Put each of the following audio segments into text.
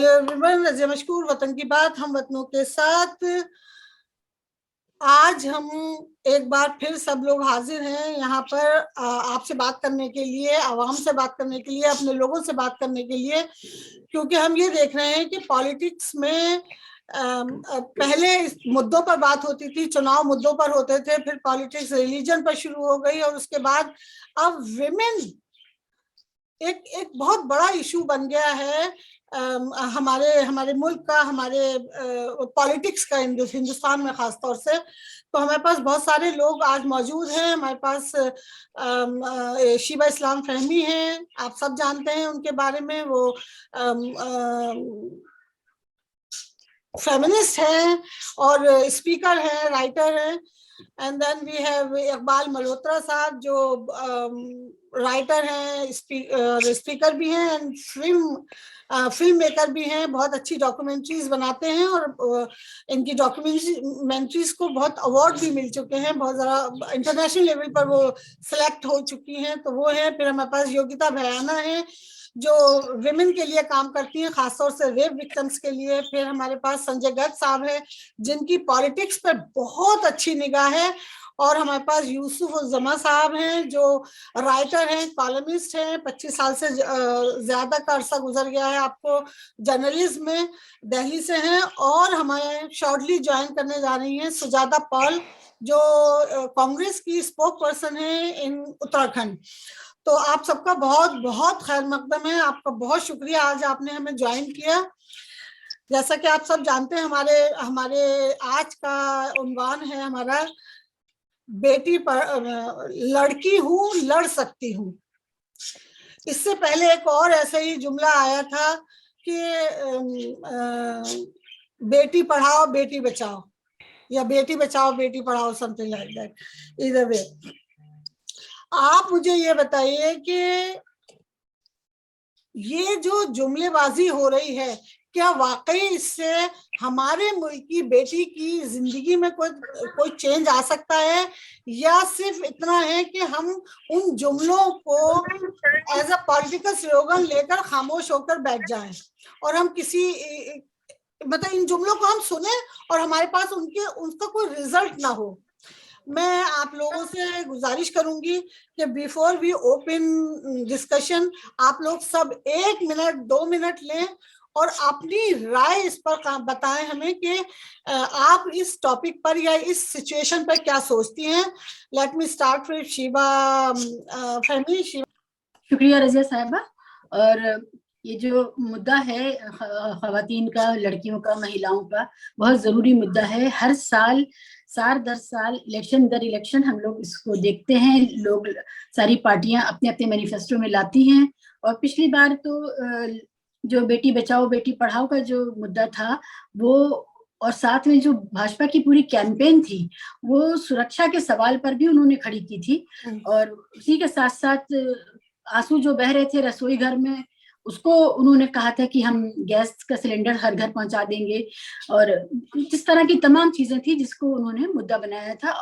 Hello everyone, Razia मशकूर वतन की बात हम वतनों के साथ। आज हम एक बार फिर सब लोग हाजिर हैं यहाँ पर आपसे बात करने के लिए, आवाम से बात करने के लिए, अपने लोगों से बात करने के लिए, क्योंकि हम ये देख रहे हैं कि पॉलिटिक्स में पहले इस मुद्दों पर बात होती थी, चुनाव मुद्दों पर होते थे, फिर पॉलिटिक्स रिलीजन पर शुरू हो गई और उसके बाद अब विमेन एक एक बहुत बड़ा इशू बन गया है हमारे मुल्क का, हमारे पॉलिटिक्स का, हिंदुस्तान में खास तौर से। तो हमारे पास बहुत सारे लोग आज मौजूद हैं। हमारे पास शीबा इस्लाम फहमी हैं, आप सब जानते हैं उनके बारे में। वो फेमिनिस्ट हैं और स्पीकर हैं, राइटर हैं। And then we have Iqbal Malhotra साहब, जो राइटर हैं, स्पीकर भी हैं एंड फिल्म मेकर भी हैं। बहुत अच्छी डॉक्यूमेंट्रीज बनाते हैं और इनकी डॉक्यूमेंट्रीज को बहुत अवार्ड भी मिल चुके हैं, बहुत ज़्यादा इंटरनेशनल लेवल पर वो सिलेक्ट हो चुकी हैं। तो वो है। फिर हमारे पास योगिता भयाना है, जो विमेन के लिए काम करती हैं, खासतौर से रेप विक्टिम्स के लिए। फिर हमारे पास संजय गर्ग साहब है, जिनकी पॉलिटिक्स पर बहुत अच्छी निगाह है। और हमारे पास यूसुफ जमा साहब हैं, जो राइटर हैं, कॉलमिस्ट हैं, 25 साल से ज्यादा का अरसा गुजर गया है आपको जर्नलिज्म में, दिल्ली से हैं। और हमारे शॉर्टली ज्वाइन करने जा रही हैं सुजाता पॉल, जो कांग्रेस की स्पोक पर्सन है इन उत्तराखंड। तो आप सबका बहुत बहुत खैर मकदम है, आपका बहुत शुक्रिया, आज आपने हमें ज्वाइन किया। जैसा कि आप सब जानते हैं, हमारे आज का उन्वान है हमारा बेटी पर, लड़की हूँ लड़ सकती हूँ। इससे पहले एक और ऐसा ही जुमला आया था कि बेटी पढ़ाओ बेटी बचाओ, या Beti Bachao Beti Padhao, something like that. इधर वे आप मुझे ये बताइए कि ये जो जुमलेबाजी हो रही है, क्या वाकई इससे हमारे मुल्क की बेटी की जिंदगी में कोई चेंज आ सकता है, या सिर्फ इतना है कि हम उन जुमलों को एज अ पॉलिटिकल स्लोगन लेकर खामोश होकर बैठ जाएं और हम मतलब इन जुमलों को हम सुने और हमारे पास उनका कोई रिजल्ट ना हो। मैं आप लोगों से गुजारिश करूंगी कि बिफोर वी ओपन डिस्कशन, आप लोग सब 1 मिनट 2 मिनट लें और अपनी राय इस पर बताएं हमें कि आप इस टॉपिक पर या इस सिचुएशन पर क्या सोचती हैं। Let me start with Sheeba Fahmi. शुक्रिया रज़िया साहिबा। और ये जो मुद्दा है ख़वातीन का, लड़कियों का, महिलाओं का, बहुत ज़रूरी मुद्दा है। हर साल दर साल इलेक्शन दर इलेक्शन हम लोग इसको देखते हैं, लोग सारी पार्टियां अपने अपने मैनिफेस्टो में लाती हैं। और पिछली बार तो जो बेटी बचाओ बेटी पढ़ाओ का जो मुद्दा था वो, और साथ में जो भाजपा की पूरी कैंपेन थी, वो सुरक्षा के सवाल पर भी उन्होंने खड़ी की थी। और उसी के साथ साथ आंसू जो बह रहे थे रसोई घर में, उसको उन्होंने कहा था कि हम गैस का सिलेंडर हर घर पहुंचा देंगे, और जिस तरह की तमाम चीजें थी जिसको उन्होंने मुद्दा बनाया था।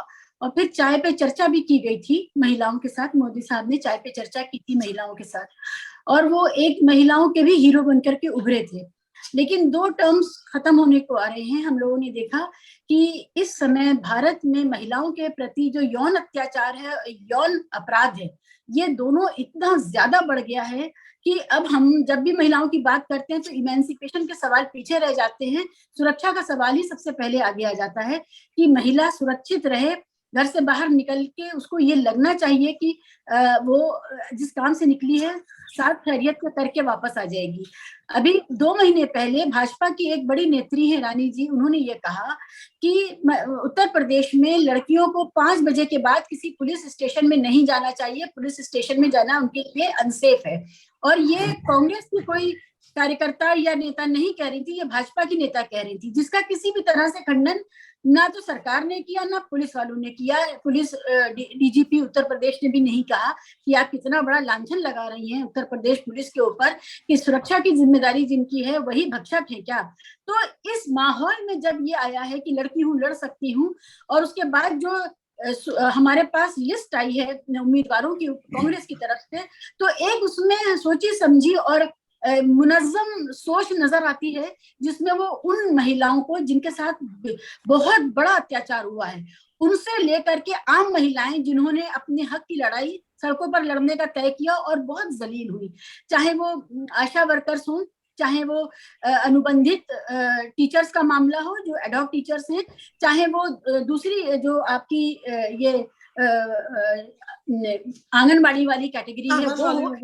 और फिर चाय पे चर्चा भी की गई थी महिलाओं के साथ, मोदी साहब ने चाय पे चर्चा की थी महिलाओं के साथ, और वो एक महिलाओं के भी हीरो बनकर के उभरे थे। लेकिन 2 टर्म्स खत्म होने को आ रहे हैं। हम लोगों ने देखा कि इस समय भारत में महिलाओं के प्रति जो यौन अत्याचार है, यौन अपराध है, ये दोनों इतना ज्यादा बढ़ गया है कि अब हम जब भी महिलाओं की बात करते हैं तो इमेंसिपेशन के सवाल पीछे रह जाते हैं, सुरक्षा का सवाल ही सबसे पहले आगे आ जाता है कि महिला सुरक्षित रहे। घर से बाहर निकल के उसको ये लगना चाहिए कि वो जिस काम से निकली है साथ खैरियत का करके वापस आ जाएगी। अभी 2 महीने पहले भाजपा की एक बड़ी नेत्री है रानी जी, उन्होंने ये कहा कि उत्तर प्रदेश में लड़कियों को 5 बजे के बाद किसी पुलिस स्टेशन में नहीं जाना चाहिए, पुलिस स्टेशन में जाना उनके लिए अनसेफ है। और ये कांग्रेस की कोई कार्यकर्ता या नेता नहीं कह रही थी, ये भाजपा की नेता कह रही थी, जिसका किसी भी तरह से खंडन ना तो सरकार ने किया ना पुलिस वालों ने किया। पुलिस डीजीपी उत्तर प्रदेश ने भी नहीं कहा कि आप कितना बड़ा लांछन लगा रही हैं उत्तर प्रदेश पुलिस के ऊपर कि सुरक्षा की जिम्मेदारी जिनकी है वही भक्षक है क्या। तो इस माहौल में जब ये आया है कि लड़की हूँ लड़ सकती हूँ, और उसके बाद जो हमारे पास लिस्ट आई है उम्मीदवारों की कांग्रेस की तरफ से, तो एक उसमें सोची समझी और मुनज़्ज़म सोच नजर आती है, जिसमें वो उन महिलाओं को जिनके साथ बहुत बड़ा अत्याचार हुआ है, उनसे लेकर के आम महिलाएं जिन्होंने अपने हक की लड़ाई सड़कों पर लड़ने का तय किया और बहुत जलील हुई, चाहे वो आशा वर्कर्स हों, चाहे वो अनुबंधित टीचर्स का मामला हो जो एडॉक टीचर्स हैं, चाहे वो दूसरी जो आपकी ये आंगनबाड़ी वाली कैटेगरी है वो हो,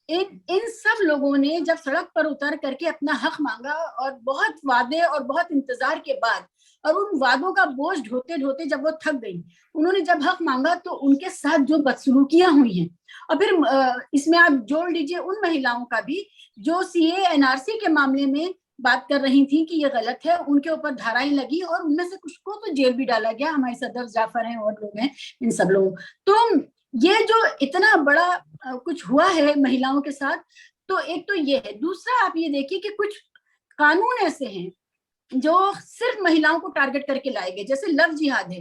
इन सब लोगों ने जब सड़क पर उतर करके अपना हक मांगा और बहुत वादे और बहुत इंतजार के बाद और उन वादों का बोझ ढोते ढोते जब वो थक गई, उन्होंने जब हक मांगा तो उनके साथ जो बदसलूकियां हुई हैं, और फिर इसमें आप जोड़ लीजिए उन महिलाओं का भी जो सीए एनआरसी के मामले में बात कर रही थी कि ये गलत है, उनके ऊपर धाराएं लगी और उनमें से कुछ को तो जेल भी डाला गया, हमारे सदर जाफर हैं और लोग हैं, इन सब लोगों। तो ये जो इतना बड़ा कुछ हुआ है महिलाओं के साथ, तो एक तो ये है। दूसरा आप ये देखिए कि कुछ कानून ऐसे हैं जो सिर्फ महिलाओं को टारगेट करके लाए गए, जैसे लव जिहाद है।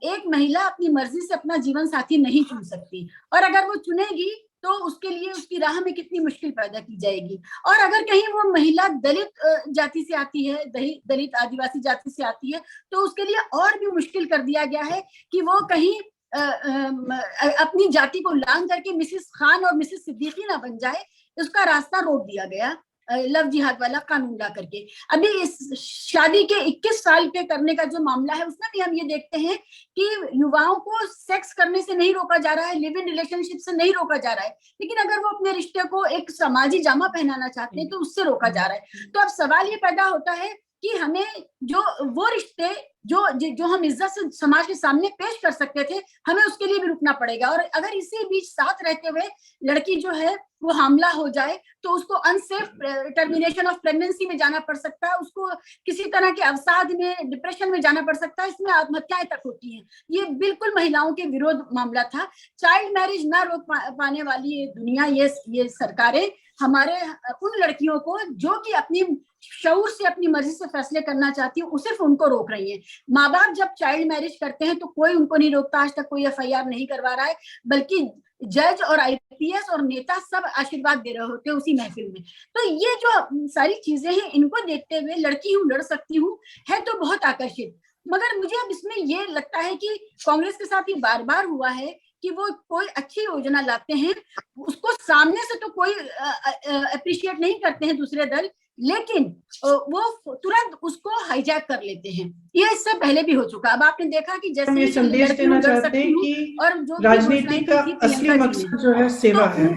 एक महिला अपनी मर्जी से अपना जीवन साथी नहीं चुन सकती, और अगर वो चुनेगी तो उसके लिए उसकी राह में कितनी मुश्किल पैदा की जाएगी। और अगर कहीं वो महिला दलित जाति से आती है, दलित आदिवासी जाति से आती है, तो उसके लिए और भी मुश्किल कर दिया गया है कि वो कहीं अपनी जाति को लांग करके मिसेस खान और मिसेस सिद्दीकी ना बन जाए, उसका रास्ता रोक दिया गया लव जिहाद वाला कानून ला करके। अभी इस शादी के 21 साल के करने का जो मामला है, उसमें भी हम ये देखते हैं कि युवाओं को सेक्स करने से नहीं रोका जा रहा है, लिव इन रिलेशनशिप से नहीं रोका जा रहा है, लेकिन अगर वो अपने रिश्ते को एक समाजी जामा पहनाना चाहते हैं तो उससे रोका जा रहा है। तो अब सवाल ये पैदा होता है कि हमें जो वो रिश्ते जो हम इज्जत से समाज के सामने पेश कर सकते थे, हमें उसके लिए भी रुकना पड़ेगा। और अगर इसी बीच साथ रहते हुए लड़की जो है वो हामला हो जाए तो उसको अनसेफ टर्मिनेशन ऑफ प्रेगनेंसी में जाना पड़ सकता है, उसको किसी तरह के अवसाद में, डिप्रेशन में जाना पड़ सकता है, इसमें आत्महत्याएं तक होती हैं। ये बिल्कुल महिलाओं के विरोध मामला था। चाइल्ड मैरिज ना रोक पाने वाली ये दुनिया, ये सरकारें हमारे उन लड़कियों को जो कि अपनी शऊर से अपनी मर्जी से फैसले करना चाहती है, सिर्फ उनको रोक रही है। माँ बाप जब चाइल्ड मैरिज करते हैं तो कोई उनको नहीं रोकता, आज तक कोई एफआईआर नहीं करवा रहा है, बल्कि जज और आईपीएस और नेता सब आशीर्वाद दे रहे होते हैं उसी महफिल में। तो ये जो सारी चीजें हैं, इनको देखते हुए लड़की हूँ, लड़ सकती हूँ, है तो बहुत आकर्षित। मगर मुझे अब इसमें ये लगता है कि कांग्रेस के साथ ये बार बार हुआ है कि वो कोई अच्छी योजना लाते हैं, उसको सामने से तो कोई अप्रिशिएट नहीं करते हैं दूसरे दल, लेकिन वो तुरंत उसको हाईजैक कर लेते हैं। ये इससे पहले भी हो चुका। अब आपने देखा कि जैसे हम ये संदेश देना चाहते हैं कि और जो राजनीति का असली मकसद जो है सेवा है।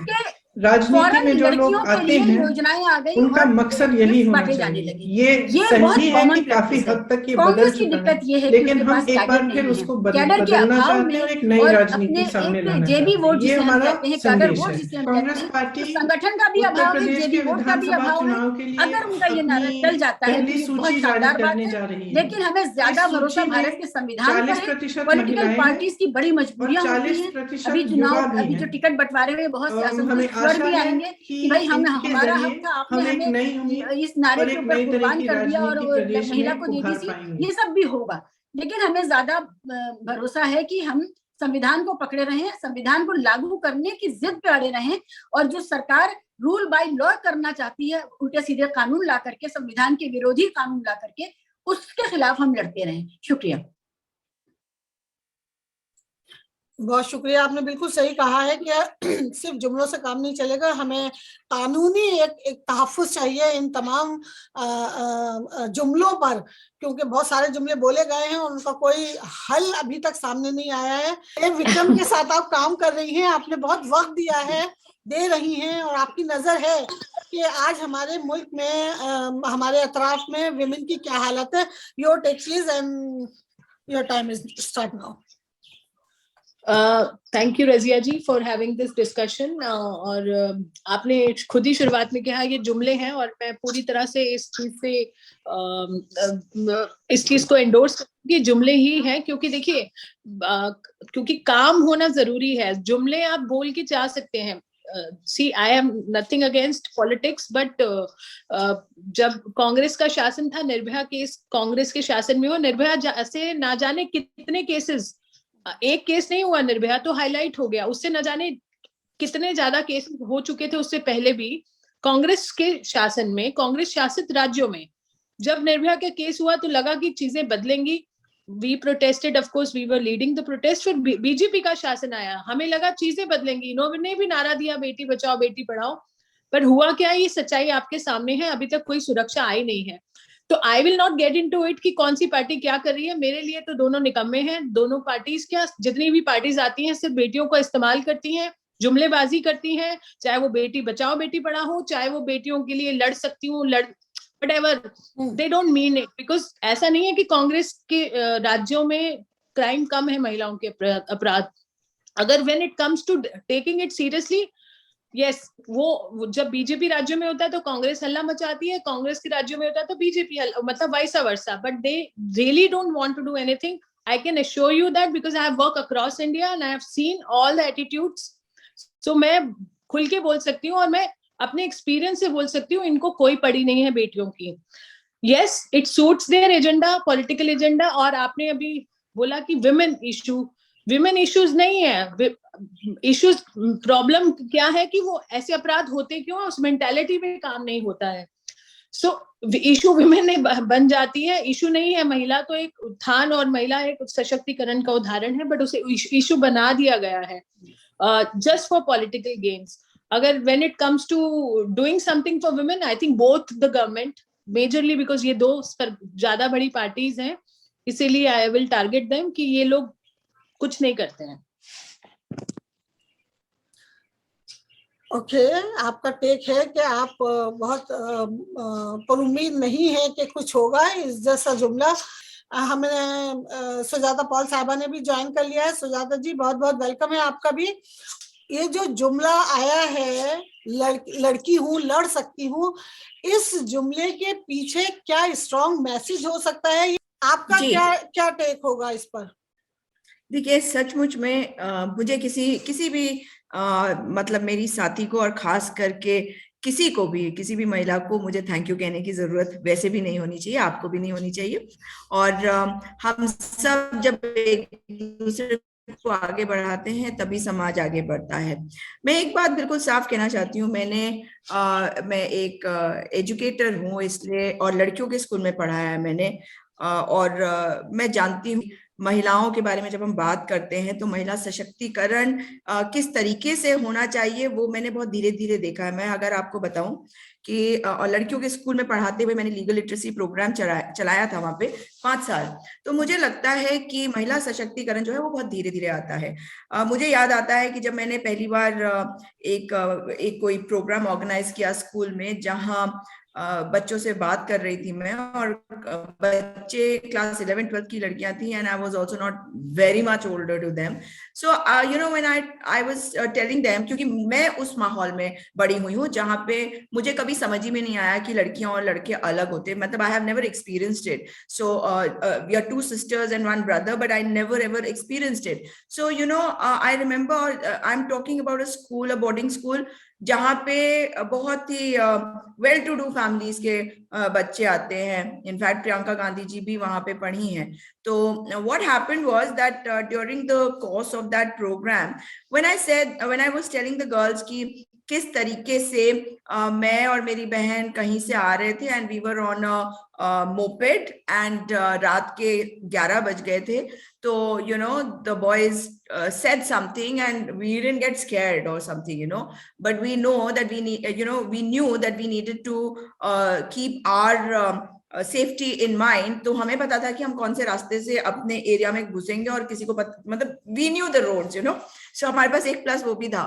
राजनीति में जो लोग आते हैं उनका मकसद यही होना चाहिए। ये सही है कि काफी हद तक ये बदल चुका है, लेकिन हम एक बार फिर उसको बदलना चाहते हैं, एक नई राजनीति सामने लाना चाहते हैं। ये हमारा संदेश है। कांग्रेस पार्टी संगठन का भी अभाव है, जेबी वोट का भी अभाव है। अगर उनका ये नारा चल जाता है तो बहुत शानदार बात है, लेकिन हमें ज्यादा भरोसा भारत के संविधान पर है। पॉलिटिकल पार्टीज की बड़ी मजबूरियां होती हैं। अभी चुनाव, अभी जो टिकट बंटवारे हुए बहुत सियासत भी आएंगे कि भाई हमारा हक था, आपने हमें इस नारे के ऊपर कुर्बान कर दिया और महिला को दे दी थी, ये सब भी होगा। लेकिन हमें ज्यादा भरोसा है कि हम संविधान को पकड़े रहें, संविधान को लागू करने की जिद पे अड़े रहें, और जो सरकार रूल बाय लॉ करना चाहती है, उल्टे सीधे कानून ला करके, संविधान के विरोधी कानून ला करके, उसके खिलाफ हम लड़ते रहें। शुक्रिया। बहुत शुक्रिया, आपने बिल्कुल सही कहा है कि सिर्फ जुमलों से काम नहीं चलेगा, हमें कानूनी एक तहफ़्फ़ुज़ चाहिए इन तमाम जुमलों पर, क्योंकि बहुत सारे जुमले बोले गए हैं और उनका कोई हल अभी तक सामने नहीं आया है। विक्रम के साथ आप काम कर रही हैं, आपने बहुत वक्त दिया है, दे रही हैं, और आपकी नजर है कि आज हमारे मुल्क में, हमारे अतराफ में विमेन की क्या हालत है। Your take please and your time is start now. Thank you Razia ji for having this discussion. और आपने खुद ही शुरुआत में कहा ये जुमले हैं, और मैं पूरी तरह से इस चीज को एंडोर्स करूंगी, जुमले ही हैं। क्योंकि देखिए, क्योंकि काम होना जरूरी है। जुमले आप बोल के जा सकते हैं। See, I am nothing against politics, but जब कांग्रेस का शासन था, निर्भया केस कांग्रेस के शासन में हो, निर्भया से ना जाने कितने केसेस, एक केस नहीं हुआ निर्भया तो हाईलाइट हो गया, उससे न जाने कितने ज्यादा केस हो चुके थे उससे पहले भी। कांग्रेस के शासन में, कांग्रेस शासित राज्यों में जब निर्भया के केस हुआ तो लगा कि चीजें बदलेंगी। We protested, of course we were leading the protest. फिर बीजेपी का शासन आया, हमें लगा चीजें बदलेंगी, इन्होंने भी नारा दिया बेटी बचाओ बेटी पढ़ाओ, पर हुआ क्या, ये सच्चाई आपके सामने है, अभी तक कोई सुरक्षा आई नहीं है। तो I will not get into it कि कौन सी पार्टी क्या कर रही है। मेरे लिए तो दोनों निकम्मे हैं। दोनों पार्टीज, क्या जितनी भी पार्टीज आती हैं सिर्फ बेटियों को इस्तेमाल करती हैं, जुमलेबाजी करती हैं, चाहे वो बेटी बचाओ बेटी पढ़ाओ हो, चाहे वो बेटियों के लिए लड़ सकती हूँ, whatever, they don't mean it, because ऐसा नहीं है कि कांग्रेस के राज्यों में क्राइम कम है, महिलाओं के अपराध। अगर when it comes to taking it seriously, yes, वो जब बीजेपी राज्यों में होता है तो कांग्रेस हल्ला मचाती है, कांग्रेस के राज्यों में होता है तो बीजेपी, मतलब vice versa, but they really don't want to do anything. I can assure you that because I have worked across India and I have seen all the attitudes. So मैं खुल के बोल सकती हूँ और मैं अपने एक्सपीरियंस से बोल सकती हूँ, इनको कोई पड़ी नहीं है बेटियों की। Yes, it suits their agenda, political agenda. और आपने अभी बोला कि विमेन इश्यूज नहीं है, इश्यूज, प्रॉब्लम क्या है कि वो ऐसे अपराध होते क्यों, उस मेंटालिटी में काम नहीं होता है। सो इशू विमेन नहीं बन जाती है, इशू नहीं है। महिला तो एक उत्थान और महिला एक सशक्तिकरण का उदाहरण है, बट उसे इशू बना दिया गया है जस्ट फॉर पॉलिटिकल गेन्स। अगर when it comes to doing something for women, I think both the government, majorly because ये दो ज्यादा बड़ी पार्टीज हैं, इसीलिए I will target them कि ये लोग कुछ नहीं करते हैं। ओके, आपका टेक है कि आप बहुत पर उम्मीद नहीं है कि कुछ होगा इस जैसा जुमला। हमने सुजाता पॉल साहिबा ने भी ज्वाइन कर लिया है। सुजाता जी, बहुत बहुत वेलकम है आपका भी। ये जो जुमला आया है, लड़की हूँ लड़ सकती हूँ, इस जुमले के पीछे क्या स्ट्रॉन्ग मैसेज हो सकता है? आपका क्या टेक होगा इस पर? देखिए, सचमुच में मुझे किसी भी मतलब मेरी साथी को और खास करके किसी भी महिला को मुझे थैंक यू कहने की जरूरत वैसे भी नहीं होनी चाहिए, आपको भी नहीं होनी चाहिए। और हम सब जब एक दूसरे को आगे बढ़ाते हैं तभी समाज आगे बढ़ता है। मैं एक बात बिल्कुल साफ कहना चाहती हूँ, मैं एक एजुकेटर हूँ इसलिए, और लड़कियों के स्कूल में पढ़ाया है मैंने, और मैं जानती हूँ महिलाओं के बारे में जब हम बात करते हैं तो महिला सशक्तिकरण किस तरीके से होना चाहिए वो मैंने बहुत धीरे धीरे देखा है। मैं अगर आपको बताऊं कि लड़कियों के स्कूल में पढ़ाते हुए मैंने लीगल लिटरेसी प्रोग्राम चलाया था वहां पे 5 साल, तो मुझे लगता है कि महिला सशक्तिकरण जो है वो बहुत धीरे धीरे आता है। मुझे याद आता है कि जब मैंने पहली बार एक कोई प्रोग्राम ऑर्गेनाइज किया स्कूल में, जहां बच्चों से बात कर रही थी मैं, और बच्चे क्लास 11-12 की लड़कियां थी, and I was also not very much older to them. So you know when I was telling them, क्योंकि मैं उस माहौल में बड़ी हुई हूँ जहाँ पे मुझे कभी समझ ही में नहीं आया कि लड़कियां और लड़के अलग होते, मतलब I have never experienced it. So we are 2 sisters and 1 brother, but I never ever experienced it. So you know, I remember I'm talking about a school, a boarding school, जहाँ पे बहुत ही वेल टू डू फैमिलीज के बच्चे आते हैं। In fact Priyanka Gandhi ji भी वहां पे पढ़ी हैं। तो what happened was that during the course of that program, when I was telling the girls कि किस तरीके से मैं और मेरी बहन कहीं से आ रहे थे, and we were on moped, and रात के 11 बज गए थे, तो you know the boys said something and we didn't get scared or something, you know, but we know that we knew that we needed to keep our safety in mind। तो हमें पता था कि हम कौन से रास्ते से अपने एरिया में घुसेंगे, और किसी को मतलब we knew the roads, you know, so हमारे पास एक प्लस वो भी था।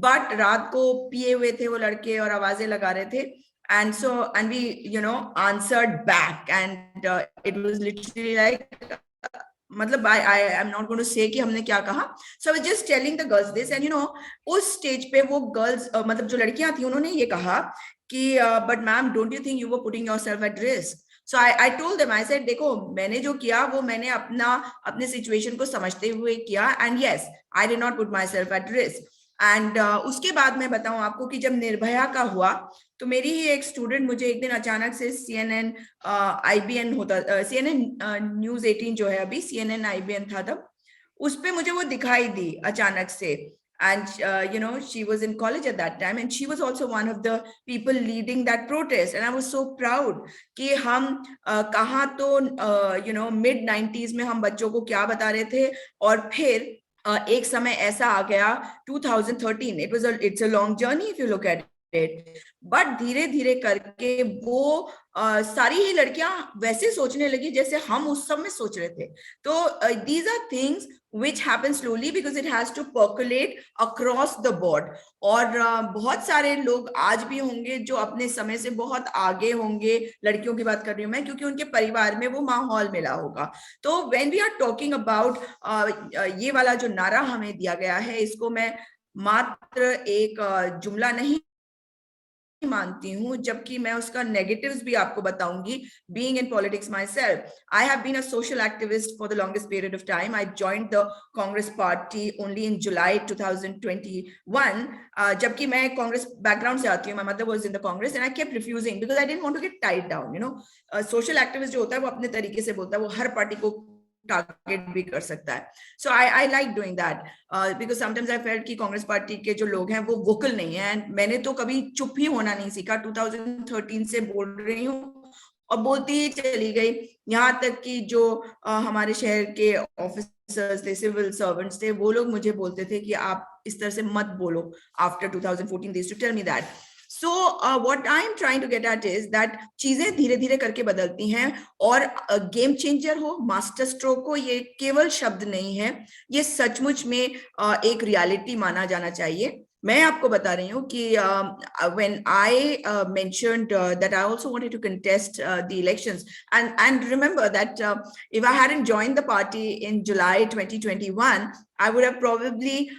बट रात को पिए हुए थे वो लड़के और आवाजें लगा रहे थे, and we answered back, and it was literally like, मतलब I am not going to say कि हमने क्या कहा। So I was just telling the girls this, and you know, उस स्टेज पे वो गर्ल्स मतलब जो लड़कियां थी उन्होंने ये कहा कि but ma'am, don't you think you were putting yourself at risk? So I told them, I said, देखो, मैंने जो किया वो मैंने अपने सिचुएशन को समझते हुए किया, and yes, I did not put myself at risk। And उसके बाद मैं बताऊं आपको कि जब निर्भया का हुआ तो मेरी ही एक स्टूडेंट मुझे एक दिन अचानक से CNN IBN होता, CNN न्यूज 18 जो है अभी CNN IBN था तब, उस पे मुझे वो दिखाई दी अचानक से, and she was in college at that time, and she was also one of the people leading that protest, and I was so proud कि हम कहाँ तो mid 90s में हम बच्चों को क्या बता रहे थे, और फिर एक समय ऐसा आ गया 2013. It's a long journey if you look at it, but धीरे धीरे करके वो सारी ही लड़कियां वैसे सोचने लगी जैसे हम उस समय सोच रहे थे. तो these are things which happen slowly because it has to percolate across the board. और बहुत सारे लोग आज भी होंगे जो अपने समय से बहुत आगे होंगे, लड़कियों की बात कर रही हूँ मैं, क्योंकि उनके परिवार में वो माहौल मिला होगा. तो when we are talking about ये वाला जो नारा हमें दिया गया है, इसको मैं मात्र एक जुमला नहीं मानती हूँ, जबकि मैं उसका नेगेटिव्स भी आपको बताऊंगी. Being in politics myself, I have been a social activist for the longest period of time. I joined the Congress party only in July 2021. जबकि मैं कांग्रेस बैकग्राउंड से आती हूँ. My mother was in the Congress and I kept refusing because I didn't want to get tied down. Social activist जो होता है वो अपने तरीके से बोलता है, वो हर पार्टी को टारगेट भी कर सकता है. So I like doing that because sometimes I felt कि कांग्रेस पार्टी के जो लोग हैं वो वोकल नहीं है, एंड मैंने तो कभी चुप ही होना नहीं सीखा. 2013 से बोल रही हूँ और बोलती ही चली गई, यहाँ तक कि जो हमारे शहर के ऑफिसर्स थे, सिविल सर्वेंट्स थे, वो लोग मुझे बोलते थे कि आप इस तरह से मत बोलो. After 2014 they used to tell me that. So what I am trying to get at is that चीजें धीरे धीरे करके बदलती हैं, और गेम चेंजर हो, मास्टर स्ट्रोक हो, ये केवल शब्द नहीं है, ये सचमुच में एक रियलिटी माना जाना चाहिए. मैं आपको बता रही हूँ कि when I mentioned that I also wanted to contest the elections, and remember that if I hadn't joined the party in July 2021, I would have probably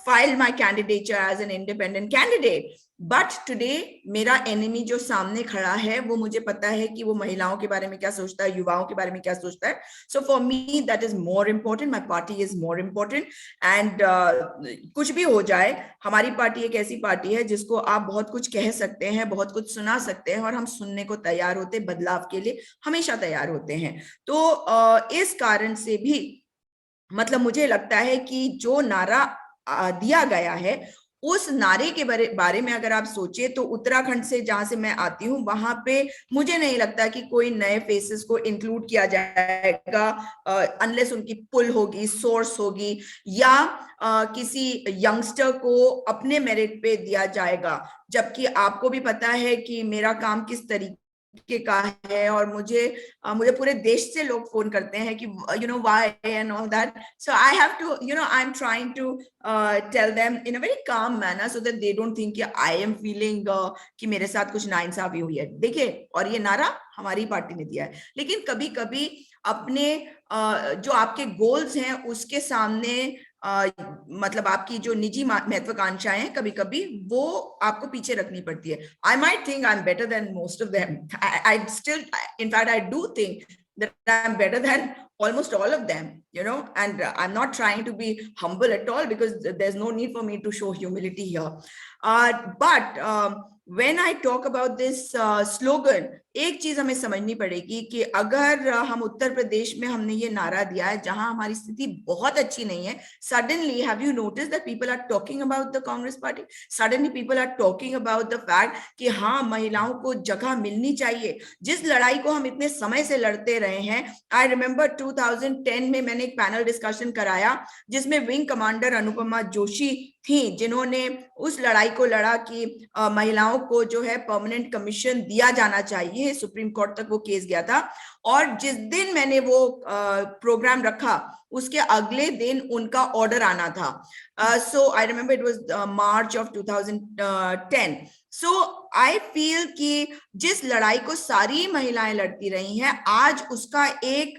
filed my candidature as an independent candidate. But today मेरा enemy जो सामने खड़ा है, वो मुझे पता है कि वो महिलाओं के बारे में क्या सोचता है, युवाओं के बारे में क्या सोचता है. So for me that is more important. My party is more important. And कुछ भी हो जाए, हमारी पार्टी एक ऐसी पार्टी है जिसको आप बहुत कुछ कह सकते हैं, बहुत कुछ सुना सकते हैं, और हम सुनने को तैयार होते, बदलाव के लिए हमेशा तैयार होते हैं. तो इस कारण से भी मतलब मुझे लगता है कि जो नारा दिया गया है, उस नारे के बारे में अगर आप सोचे तो उत्तराखंड से, जहां से मैं आती हूँ, वहां पे मुझे नहीं लगता कि कोई नए फेसेस को इंक्लूड किया जाएगा अनलेस उनकी पुल होगी, सोर्स होगी, या किसी यंगस्टर को अपने मेरिट पे दिया जाएगा. जबकि आपको भी पता है कि मेरा काम किस तरीके का है, और मुझे पूरे देश से लोग फोन करते हैं कि why and all that. So I have to I'm trying to tell them in a very calm manner so that they don't think कि I am feeling कि मेरे साथ कुछ नाइंसाफी हुई है. देखिए, और ये नारा हमारी पार्टी ने दिया है, लेकिन कभी कभी अपने जो आपके गोल्स हैं उसके सामने मतलब आपकी जो निजी महत्वाकांक्षाएं हैं, कभी कभी वो आपको पीछे रखनी पड़ती है. I might think I'm better than most of them. I still, in fact, I do think that I'm better than almost all of them, and I'm not trying to be humble at all because there's no need for me to show humility here. But when I talk about this slogan, एक चीज हमें समझनी पड़ेगी कि अगर हम उत्तर प्रदेश में हमने ये नारा दिया है जहां हमारी स्थिति बहुत अच्छी नहीं है, suddenly have you noticed that people are talking about the Congress party? Suddenly people are talking about the fact कि हाँ, महिलाओं को जगह मिलनी चाहिए. जिस लड़ाई को हम इतने समय से लड़ते रहे हैं, I remember 2010 में मैंने एक पैनल डिस्कशन कराया जिसमें विंग कमांडर अनुपमा जोशी थी, जिन्होंने उस लड़ाई को लड़ा कि महिलाओं को जो है परमानेंट कमीशन दिया जाना चाहिए. सुप्रीम कोर्ट तक वो केस गया था, और जिस दिन मैंने वो प्रोग्राम रखा उसके अगले दिन उनका ऑर्डर आना था. So I remember it was March of 2010. So I feel कि जिस लड़ाई को सारी महिलाएं लड़ती रही हैं, आज उसका एक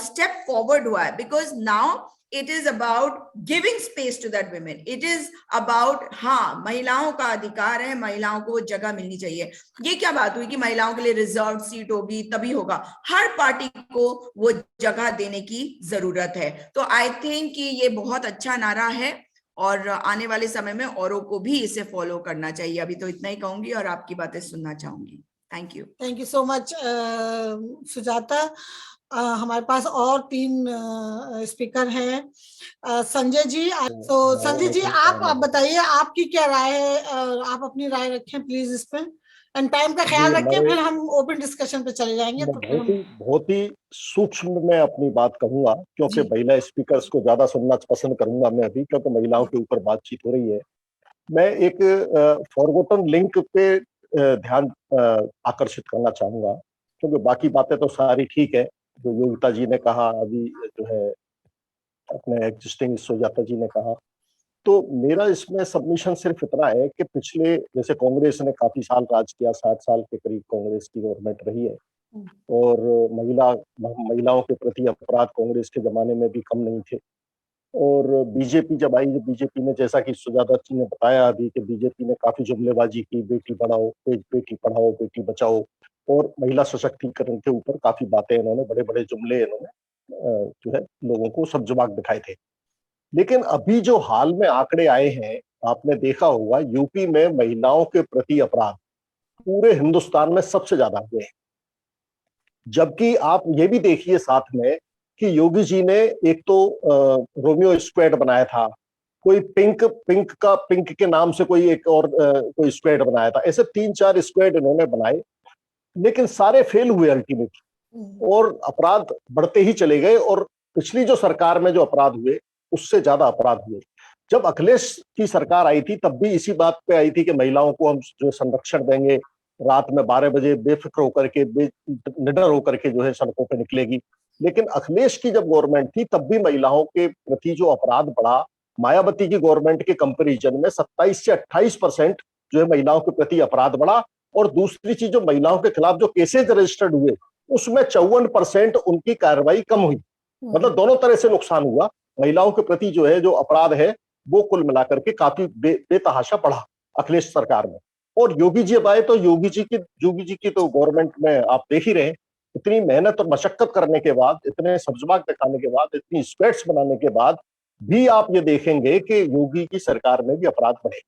स्टेप फॉरवर्ड हुआ है, because now it is about giving space to that women. It is about हाँ, महिलाओं का अधिकार है, महिलाओं को जगह मिलनी चाहिए. ये क्या बात हुई कि महिलाओं के लिए रिजर्व सीट होगी तभी होगा? हर पार्टी को वो जगह देने की जरूरत है. तो आई थिंक कि ये बहुत अच्छा नारा है, और आने वाले समय में औरों को भी इसे फॉलो करना चाहिए. अभी तो इतना ही कहूंगी और आपकी बातें सुनना चाहूंगी. Thank you. Thank you so much Sujata. हमारे पास और 3 स्पीकर हैं। संजय जी, तो संजय जी आप बताइए आपकी क्या राय है, आप अपनी राय रखें प्लीज इस पे, एंड टाइम का ख्याल रखें, फिर हम ओपन डिस्कशन पे चले जाएंगे। बहुत ही सूक्ष्म में अपनी बात कहूंगा, क्योंकि महिला स्पीकर्स को ज्यादा सुनना पसंद करूंगा मैं अभी, क्योंकि महिलाओं के ऊपर बातचीत हो रही है। मैं एक फॉरगॉटन लिंक पे ध्यान आकर्षित करना चाहूंगा, क्योंकि बाकी बातें तो सारी ठीक है, जो योगिता जी ने कहा, अभी जो है अपने एग्जिस्टिंग सुजाता जी ने कहा। तो मेरा इसमें सबमिशन सिर्फ इतना है कि पिछले, जैसे कांग्रेस ने काफी साल राज किया, 60 साल के करीब कांग्रेस की गवर्नमेंट रही है, और महिलाओं के प्रति अपराध कांग्रेस के जमाने में भी कम नहीं थे। और बीजेपी जब आई, बीजेपी ने, जैसा कि सुजाता जी ने बताया अभी, कि बीजेपी ने काफी जुमलेबाजी की, बेटी बढ़ाओ, बेटी पढ़ाओ, बेटी बचाओ, और महिला सशक्तिकरण के ऊपर काफी बातें इन्होंने, बड़े बड़े जुमले इन्होंने जो है लोगों को सब जवाब दिखाए थे। लेकिन अभी जो हाल में आंकड़े आए हैं, आपने देखा होगा यूपी में महिलाओं के प्रति अपराध पूरे हिंदुस्तान में सबसे ज्यादा हुए हैं। जबकि आप ये भी देखिए साथ में कि योगी जी ने एक तो रोमियो स्क्वाड बनाया था, कोई पिंक के नाम से कोई एक और कोई स्क्वाड बनाया था, ऐसे 3-4 स्क्वाड इन्होंने बनाए, लेकिन सारे फेल हुए अल्टीमेटली, और अपराध बढ़ते ही चले गए। और पिछली जो सरकार में जो अपराध हुए उससे ज्यादा अपराध हुए। जब अखिलेश की सरकार आई थी तब भी इसी बात पे आई थी कि महिलाओं को हम जो संरक्षण देंगे, रात में 12 बजे बेफिक्र होकर के, निडर होकर के जो है सड़कों पे निकलेगी। लेकिन अखिलेश की जब गवर्नमेंट थी तब भी महिलाओं के प्रति जो अपराध बढ़ा, मायावती की गवर्नमेंट के कंपैरिजन में 27 से 28% जो है महिलाओं के प्रति अपराध बढ़ा। और दूसरी चीज, जो महिलाओं के खिलाफ जो केसेज रजिस्टर्ड हुए उसमें 54% उनकी कार्रवाई कम हुई। मतलब दोनों तरह से नुकसान हुआ। महिलाओं के प्रति जो है जो अपराध है वो कुल मिलाकर के काफी बेतहाशा बढ़ा अखिलेश सरकार में। और योगी जी अब आए तो योगी जी की तो गवर्नमेंट में आप देख ही रहे हैं, इतनी मेहनत और मशक्कत करने के बाद, इतने सब्जबाग दिखाने के बाद, इतनी स्क्वाड्स बनाने के बाद भी आप ये देखेंगे कि योगी की सरकार में भी अपराध बढ़े।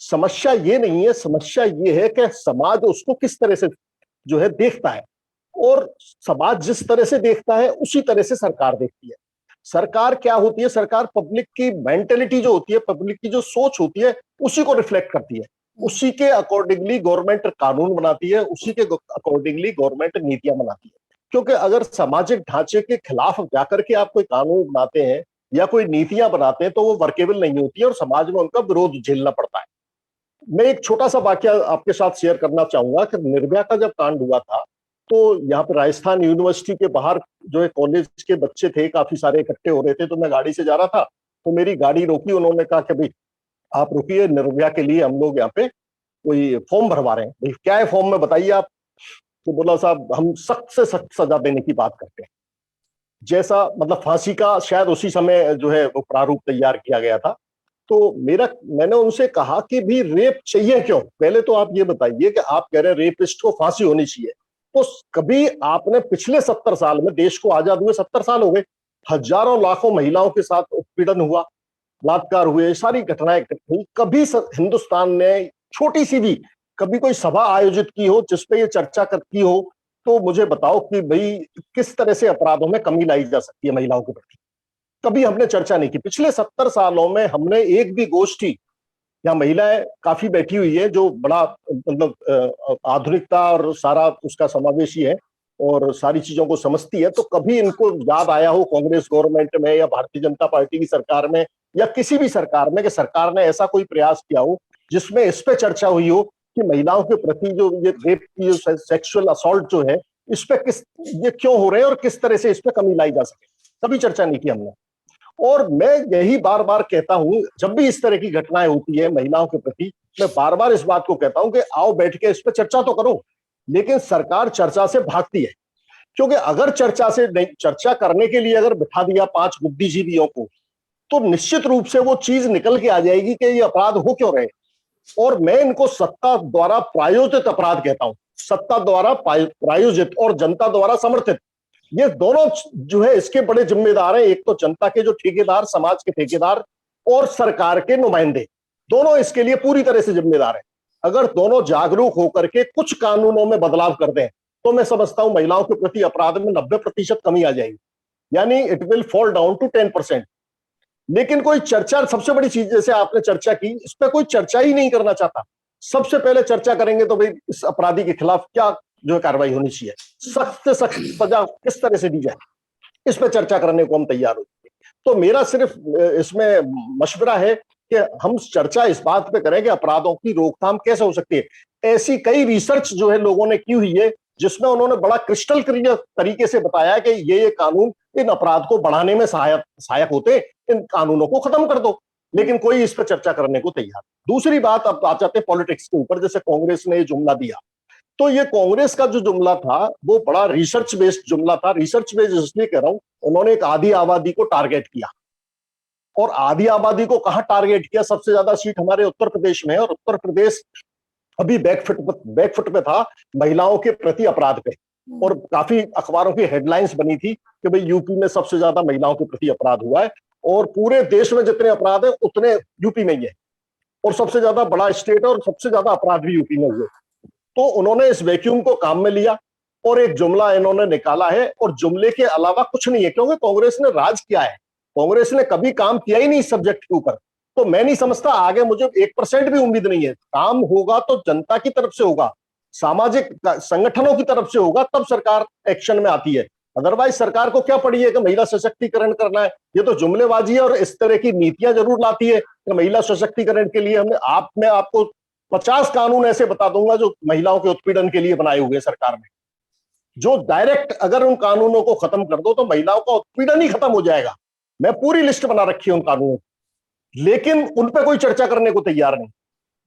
समस्या ये नहीं है, समस्या ये है कि समाज उसको किस तरह से जो है देखता है, और समाज जिस तरह से देखता है उसी तरह से सरकार देखती है। सरकार क्या होती है, सरकार पब्लिक की मेंटेलिटी जो होती है, पब्लिक की जो सोच होती है उसी को रिफ्लेक्ट करती है, उसी के अकॉर्डिंगली गवर्नमेंट कानून बनाती है, उसी के अकॉर्डिंगली गवर्नमेंट नीतियां बनाती है। क्योंकि अगर सामाजिक ढांचे के खिलाफ जाकर के आप कोई कानून बनाते हैं या कोई नीतियां बनाते हैं तो वो वर्केबल नहीं होती है और समाज में उनका विरोध झेलना पड़ता है। मैं एक छोटा सा वाकया आपके साथ शेयर करना चाहूंगा कि निर्भया का जब कांड हुआ था तो यहाँ पे राजस्थान यूनिवर्सिटी के बाहर जो है कॉलेज के बच्चे थे, काफी सारे इकट्ठे हो रहे थे। तो मैं गाड़ी से जा रहा था तो मेरी गाड़ी रोकी, उन्होंने कहा कि भाई आप रुकिए, निर्भया के लिए हम लोग यहाँ पे कोई फॉर्म भरवा रहे हैं। भाई क्या है फॉर्म में बताइए आप। तो बोला साहब हम सख्त से सख्त सजा देने की बात करते हैं, जैसा मतलब फांसी का शायद उसी समय जो है वो प्रारूप तैयार किया गया था। तो मैंने उनसे कहा कि भी रेप चाहिए क्यों, पहले तो आप ये बताइए कि आप कह रहे हैं रेपिस्ट को फांसी होनी चाहिए, तो कभी आपने पिछले 70 साल में, देश को आजाद हुए 70 साल हो गए, हजारों लाखों महिलाओं के साथ उत्पीड़न हुआ, बलात्कार हुए, सारी घटनाएं हुई, कभी हिंदुस्तान ने छोटी सी भी कभी कोई सभा आयोजित की हो जिसपे ये चर्चा करती हो, तो मुझे बताओ कि भाई किस तरह से अपराधों में कमी लाई जा सकती है महिलाओं के प्रति। कभी हमने चर्चा नहीं की। पिछले 70 सालों में हमने एक भी गोष्ठी, यहाँ महिलाएं काफी बैठी हुई है जो बड़ा मतलब आधुनिकता और सारा उसका समावेशी है और सारी चीजों को समझती है, तो कभी इनको याद आया हो कांग्रेस गवर्नमेंट में या भारतीय जनता पार्टी की सरकार में या किसी भी सरकार में कि सरकार ने ऐसा कोई प्रयास किया हो जिसमें इस पे चर्चा हुई हो कि महिलाओं के प्रति जो ये रेप की सेक्सुअल असॉल्ट जो है इस पे ये क्यों हो रहे हैं और किस तरह से इस पे कमी लाई जा सके। कभी चर्चा नहीं की हमने। और मैं यही बार बार कहता हूं, जब भी इस तरह की घटनाएं होती है महिलाओं के प्रति, मैं बार बार इस बात को कहता हूं कि आओ बैठ के इस पर चर्चा तो करो। लेकिन सरकार चर्चा से भागती है, क्योंकि अगर चर्चा करने के लिए अगर बिठा दिया 5 बुद्धिजीवियों को तो निश्चित रूप से वो चीज निकल के आ जाएगी कि ये अपराध हो क्यों रहे। और मैं इनको सत्ता द्वारा प्रायोजित अपराध कहता हूं, सत्ता द्वारा प्रायोजित और जनता द्वारा समर्थित। ये दोनों जो है इसके बड़े जिम्मेदार हैं। एक तो जनता के जो ठेकेदार, समाज के ठेकेदार और सरकार के नुमाइंदे, दोनों इसके लिए पूरी तरह से जिम्मेदार हैं। अगर दोनों जागरूक होकर के कुछ कानूनों में बदलाव कर दें तो मैं समझता हूं महिलाओं के प्रति अपराध में 90% कमी आ जाएगी, यानी it will fall down to 10%। लेकिन कोई चर्चा, सबसे बड़ी चीज जैसे आपने चर्चा की, इस पर कोई चर्चा ही नहीं करना चाहता। सबसे पहले चर्चा करेंगे तो भाई इस अपराधी के खिलाफ क्या जो है कार्रवाई होनी चाहिए, सख्त से सख्त सजा किस तरह से दी जाए, इस पर चर्चा करने को हम तैयार हो। तो मेरा सिर्फ इसमें मशवरा है कि हम चर्चा इस बात पे करें कि अपराधों की रोकथाम कैसे हो सकती है। ऐसी कई रिसर्च जो है लोगों ने की हुई है जिसमें उन्होंने बड़ा क्रिस्टल क्लियर तरीके से बताया कि ये कानून इन अपराध को बढ़ाने में सहायक होते, इन कानूनों को खत्म कर दो, लेकिन कोई इस पर चर्चा करने को तैयार। दूसरी बात, अब आ जाते हैं पॉलिटिक्स के ऊपर। जैसे कांग्रेस ने जुमला दिया, तो ये कांग्रेस का जो जुमला था वो बड़ा रिसर्च बेस्ड जुमला था। रिसर्च बेस्ड इसलिए कह रहा हूं, उन्होंने एक आधी आबादी को टारगेट किया, और आधी आबादी को कहां टारगेट किया, सबसे ज्यादा सीट हमारे उत्तर प्रदेश में है, और उत्तर प्रदेश अभी बैकफुट पे था महिलाओं के प्रति अपराध पे। और काफी अखबारों की हेडलाइंस बनी थी कि भाई यूपी में सबसे ज्यादा महिलाओं के प्रति अपराध हुआ है, और पूरे देश में जितने अपराध है उतने यूपी में ही है, और सबसे ज्यादा बड़ा स्टेट है और सबसे ज्यादा अपराध भी यूपी में हुए। तो उन्होंने इस वैक्यूम को काम में लिया और एक जुमला इन्होंने निकाला है, और जुमले के अलावा कुछ नहीं है, क्योंकि कांग्रेस ने राज किया है, कांग्रेस ने कभी काम किया ही नहीं इस सब्जेक्ट के ऊपर। तो मैं नहीं समझता, आगे मुझे 1% भी उम्मीद नहीं है। काम होगा तो जनता की तरफ से होगा, सामाजिक संगठनों की तरफ से होगा, तब सरकार एक्शन में आती है। अदरवाइज सरकार को क्या पड़ी है कि महिला सशक्तिकरण करना है, ये तो जुमलेबाजी है। और इस तरह की नीतियां जरूर लाती है कि महिला सशक्तिकरण के लिए मैं आपको 50 कानून ऐसे बता दूंगा जो महिलाओं के उत्पीड़न के लिए बनाए हुए सरकार ने, जो डायरेक्ट अगर उन कानूनों को खत्म कर दो तो महिलाओं का उत्पीड़न ही खत्म हो जाएगा। मैं पूरी लिस्ट बना रखी है उन कानूनों, लेकिन उन पर कोई चर्चा करने को तैयार नहीं।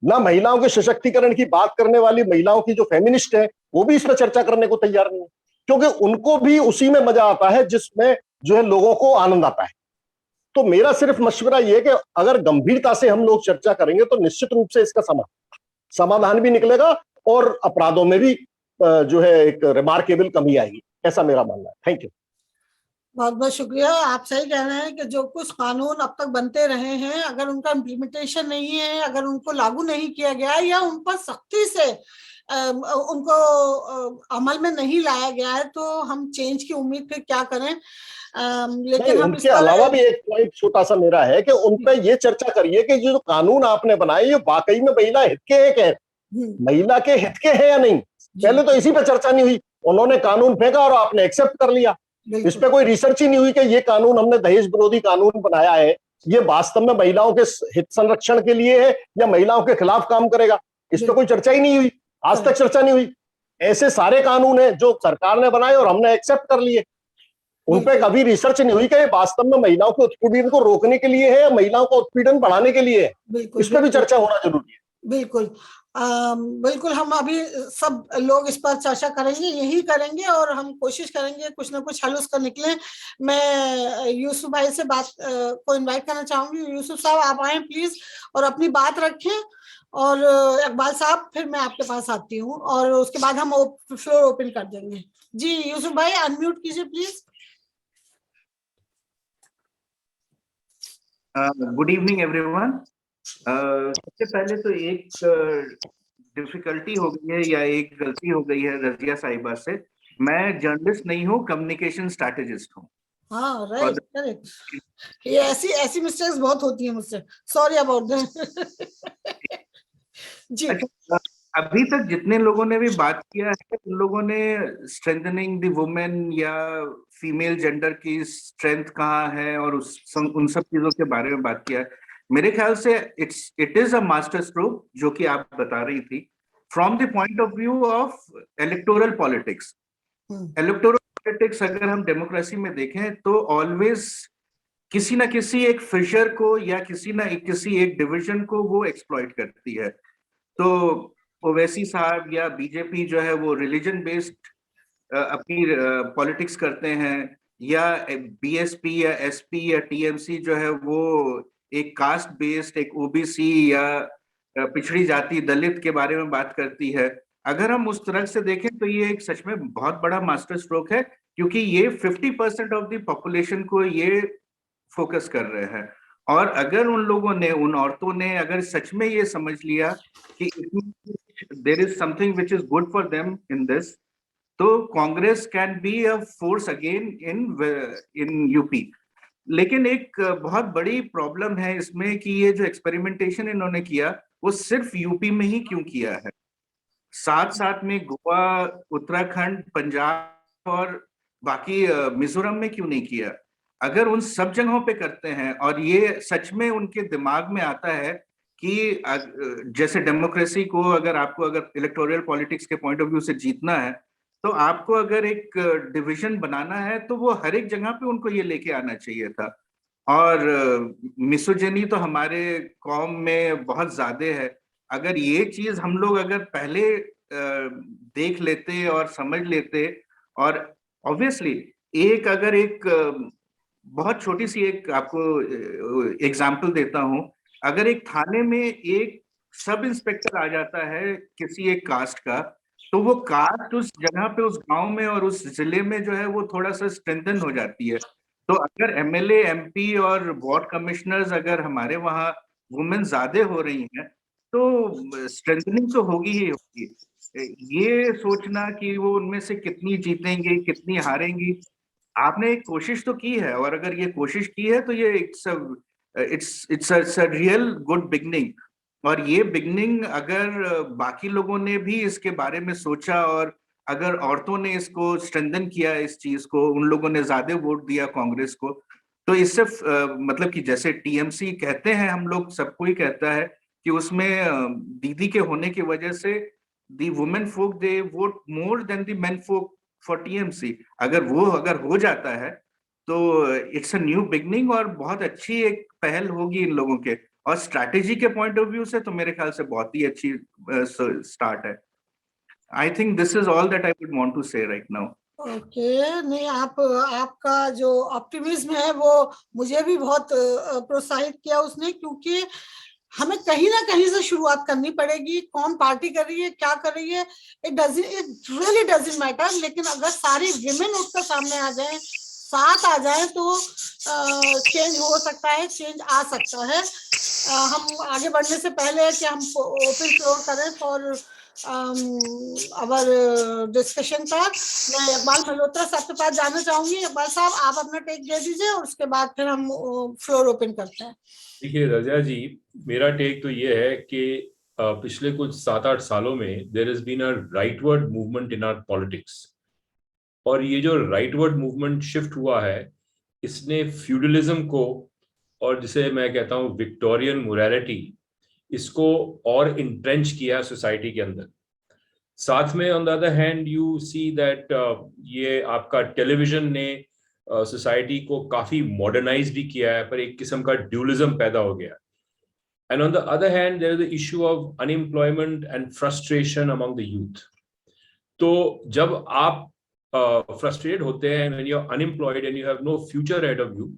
ना महिलाओं के सशक्तिकरण की बात करने वाली महिलाओं की जो फेमिनिस्ट है वो भी इस पर चर्चा करने को तैयार नहीं है, क्योंकि उनको भी उसी में मजा आता है जिसमें जो है लोगों को आनंद आता है। तो मेरा सिर्फ मशवरा यह है कि अगर गंभीरता से हम लोग चर्चा करेंगे तो निश्चित रूप से इसका समाधान भी निकलेगा, और अपराधों में भी जो है एक रिमार्केबल कमी आएगी, ऐसा मेरा मानना है। Thank you. बहुत बहुत शुक्रिया। आप सही कह रहे हैं कि जो कुछ कानून अब तक बनते रहे हैं, अगर उनका इम्प्लीमेंटेशन नहीं है, अगर उनको लागू नहीं किया गया या उन पर सख्ती से उनको अमल में नहीं लाया गया है, तो हम चेंज की उम्मीद फिर क्या करें। लेकिन हम उनके अलावा भी एक पॉइंट छोटा सा मेरा है कि उन पर ये चर्चा करिए कि जो कानून आपने बनाए ये वाकई में महिला हित के हैं, महिला के हित के हैं या नहीं। पहले तो इसी पे चर्चा नहीं हुई, उन्होंने कानून फेंका और आपने एक्सेप्ट कर लिया। इस पे कोई रिसर्च ही नहीं हुई कि ये कानून हमने दहेज विरोधी कानून बनाया है, ये वास्तव में महिलाओं के हित संरक्षण के लिए है या महिलाओं के खिलाफ काम करेगा। इस पे कोई चर्चा ही नहीं हुई, आज तक चर्चा नहीं हुई। ऐसे सारे कानून हैं जो सरकार ने बनाए और हमने एक्सेप्ट कर लिए, उन पे कभी रिसर्च नहीं हुई कि वास्तव में महिलाओं के उत्पीड़न को रोकने के लिए है या महिलाओं का उत्पीड़न बढ़ाने के लिए है। इस पे भी चर्चा होना जरूरी है। बिल्कुल बिल्कुल, हम अभी सब लोग इस पर चर्चा करेंगे, यही करेंगे, और हम कोशिश करेंगे कुछ ना कुछ हल उसका निकले। मैं यूसुफ भाई से बात को इनवाइट करना चाहूंगी। यूसुफ साहब आप आए प्लीज और अपनी बात रखें, और इकबाल साहब फिर मैं आपके पास आती हूँ, और उसके बाद हम फ्लोर ओपन कर देंगे। जी यूसुफ भाई अनम्यूट कीजिए प्लीज। Good evening everyone. सबसे पहले तो एक डिफिकल्टी हो गई है या एक गलती हो गई है रजिया साहिबा से। मैं जर्नलिस्ट नहीं हूँ, कम्युनिकेशन स्ट्रैटेजिस्ट हूँ। हाँ राइट, करेक्ट। ये ऐसी मिस्टेक्स बहुत होती है मुझसे, सॉरी अबाउट दैट। जी अच्छा, अभी तक जितने लोगों ने भी बात किया है उन लोगों ने स्ट्रेंथनिंग द वुमेन या फीमेल जेंडर की स्ट्रेंथ कहाँ है और उन सब चीजों के बारे में बात किया है। मेरे ख्याल से it is a master stroke जो कि आप बता रही थी from the point of view of electoral politics. Electoral politics अगर हम डेमोक्रेसी में देखें तो ऑलवेज किसी ना किसी एक फिशर को या किसी एक डिवीजन को वो एक्सप्लॉइट करती है। तो ओवैसी साहब या बीजेपी जो है वो रिलीजन बेस्ड अपनी पॉलिटिक्स करते हैं, या बीएसपी या एसपी या टीएमसी जो है वो एक कास्ट बेस्ड, एक ओबीसी या पिछड़ी जाति दलित के बारे में बात करती है। अगर हम उस तरह से देखें तो ये एक सच में बहुत बड़ा मास्टर स्ट्रोक है, क्योंकि ये 50% ऑफ द पॉपुलेशन को ये फोकस कर रहे हैं। और अगर उन लोगों ने, उन औरतों ने अगर सच में ये समझ लिया कि there is something which is good for them in this, तो Congress can be a force again in UP. लेकिन एक बहुत बड़ी प्रॉब्लम है इसमें कि ये जो एक्सपेरिमेंटेशन इन्होंने किया वो सिर्फ यूपी में ही क्यों किया है, साथ साथ में गोवा, उत्तराखंड, पंजाब और बाकी मिजोरम में क्यों नहीं किया? अगर उन सब जगहों पे करते हैं और ये सच में उनके दिमाग में आता है कि जैसे डेमोक्रेसी को अगर इलेक्टोरल पॉलिटिक्स के पॉइंट ऑफ व्यू से जीतना है तो आपको अगर एक डिवीजन बनाना है तो वो हर एक जगह पे उनको ये लेके आना चाहिए था। और मिसोजिनी तो हमारे कौम में बहुत ज्यादा है। अगर ये चीज हम लोग अगर पहले देख लेते और समझ लेते, और ऑब्वियसली एक बहुत छोटी सी एक आपको एग्जांपल देता हूं, अगर एक थाने में एक सब इंस्पेक्टर आ जाता है किसी एक कास्ट का, तो वो कास्ट उस जगह पे, उस गांव में और उस जिले में जो है वो थोड़ा सा स्ट्रेंथन हो जाती है। तो अगर एमएलए, एमपी और वार्ड कमिश्नर्स अगर हमारे वहाँ वुमेन ज्यादा हो रही हैं तो स्ट्रेंथनिंग तो होगी ही होगी। ये सोचना कि वो उनमें से कितनी जीतेंगी कितनी हारेंगी, आपने एक कोशिश तो की है, और अगर ये कोशिश की है तो ये it's a real good beginning. और ये बिगनिंग अगर बाकी लोगों ने भी इसके बारे में सोचा और अगर औरतों ने इसको स्ट्रेंथन किया, इस चीज को, उन लोगों ने ज्यादा वोट दिया कांग्रेस को, तो इससे मतलब कि जैसे टीएमसी कहते हैं, हम लोग सबको ही कहता है कि उसमें दीदी के होने की वजह से the women folk they vote more than the men folk for TMC. अगर हो जाता है तो इट्स अ न्यू बिगनिंग और बहुत अच्छी एक पहल होगी इन लोगों के, और स्ट्रैटेजी के पॉइंट ऑफ व्यू से तो मेरे ख्याल से बहुत ही अच्छी स्टार्ट है। I think this is all that I would want to say right now. Okay, नहीं आपका जो ऑप्टिमिज्म है वो मुझे भी बहुत प्रोत्साहित किया उसने, क्योंकि हमें कहीं ना कहीं से शुरुआत करनी पड़ेगी। कौन पार्टी कर रही है, क्या कर रही है, इट रियली डजंट मैटर, लेकिन अगर सारी विमेन उसके सामने आ जाए, साथ आ जाए, तो चेंज हो सकता है, चेंज आ सकता है। हम आगे बढ़ने से पहले कि हम ओपन फ्लोर करें फॉर अवर डिस्कशन का, मैं इकबाल मल्होत्रा साहब के पास जाना चाहूंगी। इकबाल साहब, आप अपना टेक दे दीजिए और उसके बाद फिर हम फ्लोर ओपन करते हैं। देखिए रज़िया जी, मेरा टेक तो ये है कि पिछले कुछ 7-8 सालों में there has been a rightward movement in our politics, और ये जो राइटवर्ड मूवमेंट शिफ्ट हुआ है, इसने फ्यूडलिज्म को, और जिसे मैं कहता हूँ विक्टोरियन मोरालिटी, इसको और इंट्रेंच किया सोसाइटी के अंदर। साथ में on the other hand you see that ये आपका टेलीविजन ने सोसाइटी को काफी मॉडर्नाइज भी किया है, पर एक किस्म का ड्यूलिज्म पैदा हो गया। And on the other hand there is the issue of unemployment and frustration among the youth. तो जब आप फ्रस्ट्रेटेड होते हैं, when you are unemployed and you have no future ahead of you,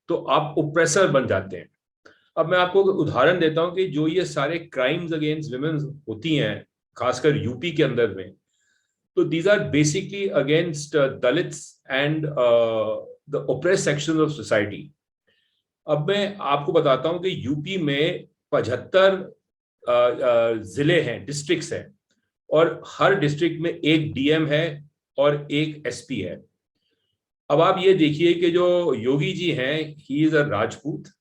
तो आप ओप्रेसर बन जाते हैं। अब मैं आपको उदाहरण देता हूं कि जो ये सारे क्राइम्स अगेंस्ट विमेन होती हैं, खासकर यूपी के अंदर में, तो these are basically against Dalits and the oppressed sections of society. अब मैं आपको बताता हूं कि यूपी में 75 जिले हैं, डिस्ट्रिक्ट्स हैं, और हर डिस्ट्रिक्ट में एक डीएम है और एक एसपी है। अब आप ये देखिए कि जो योगी जी हैं, ही इज अ राजपूत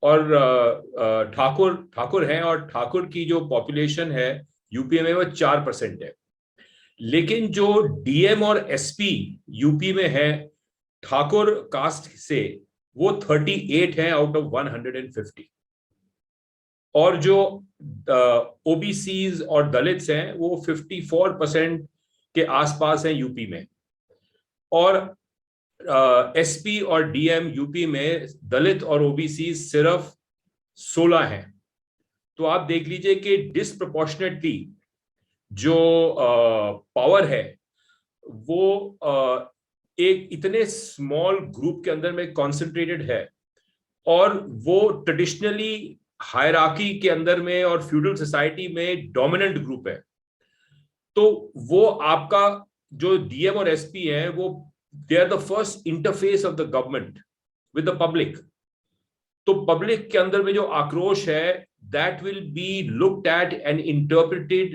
और ठाकुर हैं, और ठाकुर की जो पॉपुलेशन है यूपी में वो 4% है। लेकिन जो डीएम और एसपी यूपी में है ठाकुर कास्ट से, वो 38 है आउट ऑफ 150। और जो ओबीसीज और दलित्स हैं वो 54% के आसपास हैं यूपी में। और एसपी और डीएम यूपी में दलित और ओबीसी सिर्फ 16 हैं। तो आप देख लीजिए कि डिस्प्रपोर्शनेटली जो पावर है वो एक इतने स्मॉल ग्रुप के अंदर में कॉन्सेंट्रेटेड है, और वो ट्रेडिशनली हायरार्की के अंदर में और फ्यूडल सोसाइटी में डोमिनेंट ग्रुप है। तो वो आपका जो डीएम और एसपी है, वो they are the first interface of the government with the public. तो पब्लिक के अंदर में जो आक्रोश है, that will be looked at and interpreted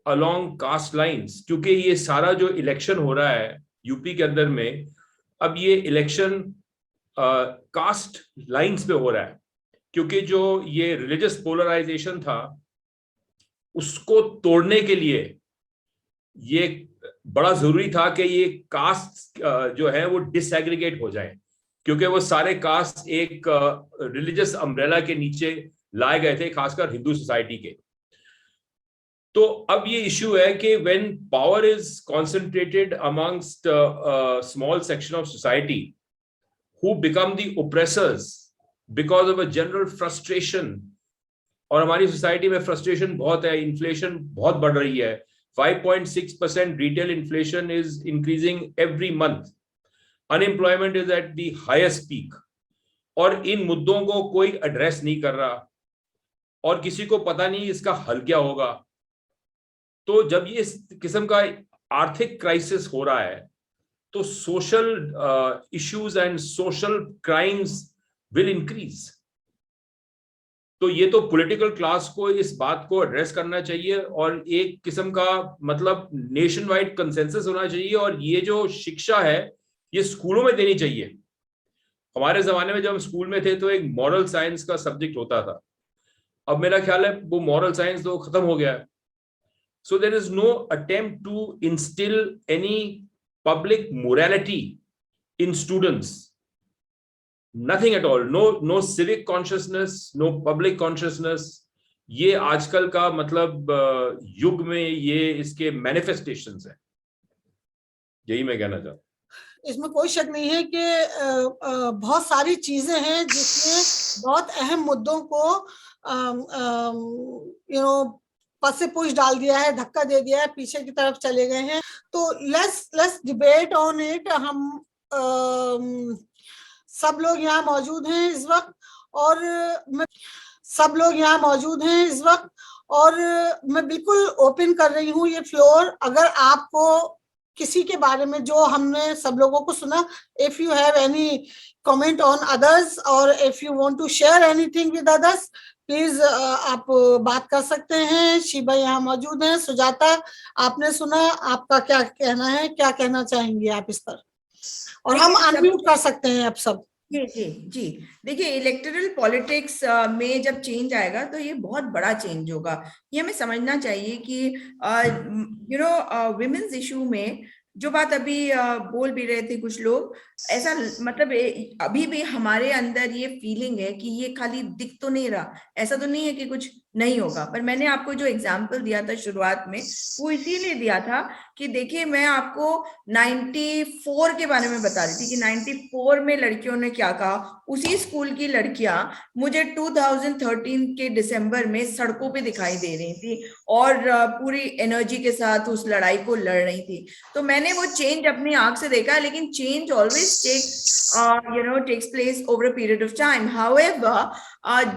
along caste lines, क्योंकि ये सारा जो इलेक्शन हो रहा है यूपी के अंदर में, अब ये इलेक्शन कास्ट लाइंस पे हो रहा है, क्योंकि जो ये रिलीजियस पोलराइजेशन था उसको तोड़ने के लिए ये बड़ा जरूरी था कि ये कास्ट जो है वो डिसएग्रीगेट हो जाए, क्योंकि वो सारे कास्ट एक रिलीजियस अम्ब्रेला के नीचे लाए गए थे, खासकर हिंदू सोसाइटी के। तो अब ये इश्यू है कि when power is concentrated amongst small section of society who become the oppressors because of a general frustration, और हमारी सोसाइटी में फ्रस्ट्रेशन बहुत है, इन्फ्लेशन बहुत बढ़ रही है, 5.6% retail inflation is increasing every month, unemployment is at the highest peak, और इन मुद्दों को कोई एड्रेस नहीं कर रहा और किसी को पता नहीं इसका हल क्या होगा। तो जब ये इस किस्म का आर्थिक क्राइसिस हो रहा है तो social issues and social crimes will increase. तो ये तो पॉलिटिकल क्लास को इस बात को एड्रेस करना चाहिए और एक किस्म का मतलब नेशन वाइड कंसेंसस होना चाहिए, और ये जो शिक्षा है ये स्कूलों में देनी चाहिए। हमारे जमाने में जब हम स्कूल में थे तो एक मॉरल साइंस का सब्जेक्ट होता था, अब मेरा ख्याल है वो मॉरल साइंस तो खत्म हो गया है। So there is no attempt to instill any public morality in students. Nothing at all. No civic consciousness, no public consciousness. ये आजकल का मतलब युग में ये इसके manifestations हैं। यही मैं कहना चाहता हूँ। इसमें कोई शक नहीं है कि बहुत सारी चीजें हैं जिसमें बहुत अहम मुद्दों को पद से पुश डाल दिया है, धक्का दे दिया है, पीछे की तरफ चले गए हैं। तो लेट्स डिबेट ऑन इट। हम सब लोग यहाँ मौजूद हैं इस वक्त, और मैं बिल्कुल ओपन कर रही हूँ ये फ्लोर। अगर आपको किसी के बारे में जो हमने सब लोगों को सुना, if you have any comment on others और if you want to share anything with others, please आप बात कर सकते हैं। शिबा यहाँ मौजूद हैं। सुजाता, आपने सुना, आपका क्या कहना है, क्या कहना चाहेंगे आप इस पर? और हम अनम्यूट कर सकते हैं आप सब। जी देखिए, इलेक्टोरल पॉलिटिक्स में जब चेंज आएगा तो ये बहुत बड़ा चेंज होगा। ये हमें समझना चाहिए कि विमेन्स इशू में जो बात अभी बोल भी रहे थे कुछ लोग, ऐसा मतलब अभी भी हमारे अंदर ये फीलिंग है कि ये खाली दिख तो नहीं रहा, ऐसा तो नहीं है कि कुछ नहीं होगा। पर मैंने आपको जो एग्जाम्पल दिया था शुरुआत में, वो इसीलिए दिया था कि देखिए, मैं आपको 94 के बारे में बता रही थी कि 94 में लड़कियों ने क्या कहा। उसी स्कूल की लड़कियां मुझे 2013 के दिसंबर में सड़कों पे दिखाई दे रही थी और पूरी एनर्जी के साथ उस लड़ाई को लड़ रही थी। तो मैंने वो चेंज अपनी आंख से देखा, लेकिन change always takes place over a period of time. However,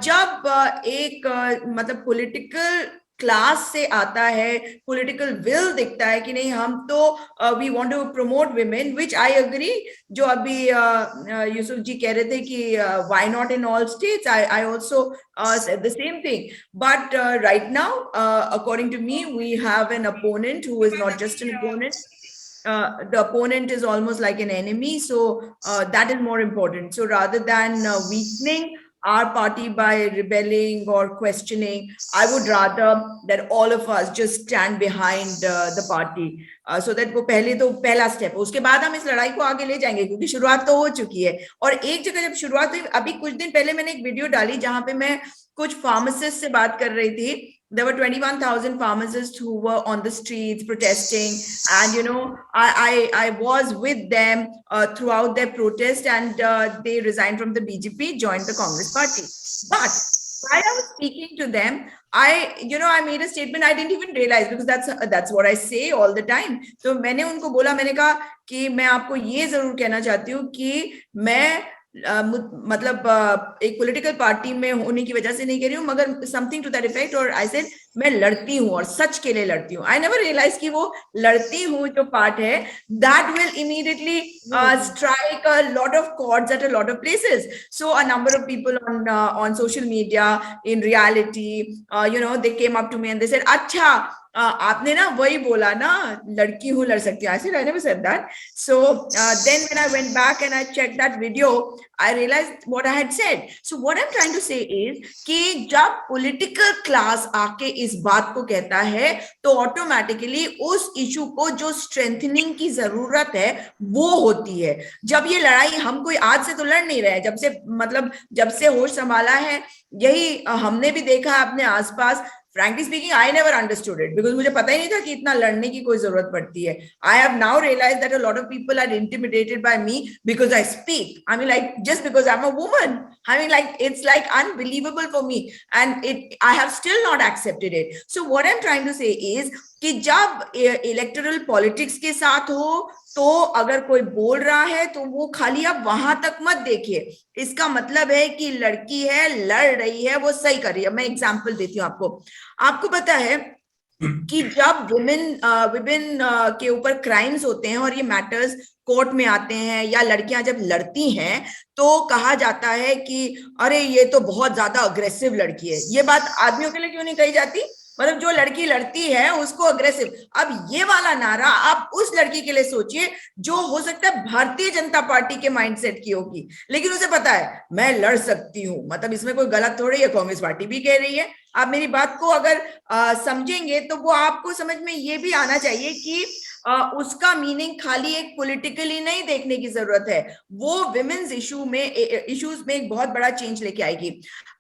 जब एक मतलब पॉलिटिकल क्लास से आता है, पॉलिटिकल विल दिखता है कि नहीं, हम तो we want to promote women, which I agree. जो अभी यूसुफ जी कह रहे थे कि why not in all states, I also said the same thing. But right now, according to me, we have an opponent who is not just an opponent. The opponent is almost like an enemy, so that is more important. So rather than weakening our party by rebelling or questioning, I would rather that all of us just stand behind the party, so that वो पहले तो पहला step, उसके बाद हम इस लड़ाई को आगे ले जाएंगे, क्योंकि शुरुआत तो हो चुकी है। और एक जगह जब शुरुआत हुई, अभी कुछ दिन पहले मैंने एक वीडियो डाली जहां पे मैं कुछ फार्मासिस्ट से बात कर रही थी। There were 21,000 pharmacists who were on the streets protesting, and I was with them throughout their protest, and they resigned from the BJP, joined the Congress party. But while I was speaking to them, I made a statement I didn't even realize, because that's what I say all the time. तो मैंने उनको बोला, मैंने कहा कि मैं आपको ये जरूर कहना चाहती हूँ कि मैं मतलब एक पॉलिटिकल पार्टी में होने की वजह से नहीं कह रही हूँ, मगर समथिंग टू दैट इफेक्ट। और आई सेड मैं लड़ती हूँ और सच के लिए लड़ती हूँ। आई नेवर रियलाइज कि वो लड़ती हूँ जो पार्ट है, that will immediately strike a lot of chords at a lot of places. So a number of people on social media, in reality, they came up to me and they said, अच्छा आपने ना वही बोला ना, लड़की हूँ लड़ सकती हूँ, I never said that. So then when I went back and I checked that video, I realized what I had said. So what I'm trying to say is कि जब political class आके इस बात को कहता है तो ऑटोमेटिकली उस इशू को जो स्ट्रेंथनिंग की जरूरत है वो होती है। जब ये लड़ाई हम कोई आज से तो लड़ नहीं रहे हैं, जब से मतलब जब से होश संभाला है, यही हमने भी देखा अपने आसपास। Frankly speaking, I never understood it because मुझे पता ही नहीं था कि इतना लड़ने की कोई जरूरत पड़ती है। I have now realized that a lot of people are intimidated by me because I speak. I mean, like just because I'm a woman. I mean, like it's like unbelievable for me, and I have still not accepted it. So what I'm trying to say is कि जब electoral politics के साथ हो तो अगर कोई बोल रहा है तो वो खाली आप वहां तक मत देखिए, इसका मतलब है कि लड़की है, लड़ रही है, वो सही कर रही है। मैं एग्जांपल देती हूँ आपको पता है कि जब विमेन के ऊपर क्राइम्स होते हैं और ये मैटर्स कोर्ट में आते हैं या लड़कियां जब लड़ती हैं तो कहा जाता है कि अरे ये तो बहुत ज्यादा अग्रेसिव लड़की है। ये बात आदमियों के लिए क्यों नहीं कही जाती? मतलब जो लड़की लड़ती है उसको अग्रेसिव। अब ये वाला नारा आप उस लड़की के लिए सोचिए जो हो सकता है भारतीय जनता पार्टी के माइंडसेट की होगी, लेकिन उसे पता है मैं लड़ सकती हूँ, मतलब इसमें कोई गलत थोड़ी है, कांग्रेस पार्टी भी कह रही है। आप मेरी बात को अगर समझेंगे तो वो आपको समझ में ये भी आना चाहिए कि उसका मीनिंग खाली एक पॉलिटिकली नहीं देखने की जरूरत है, वो विमेन्स इश्यूज में एक बहुत बड़ा चेंज लेके आएगी।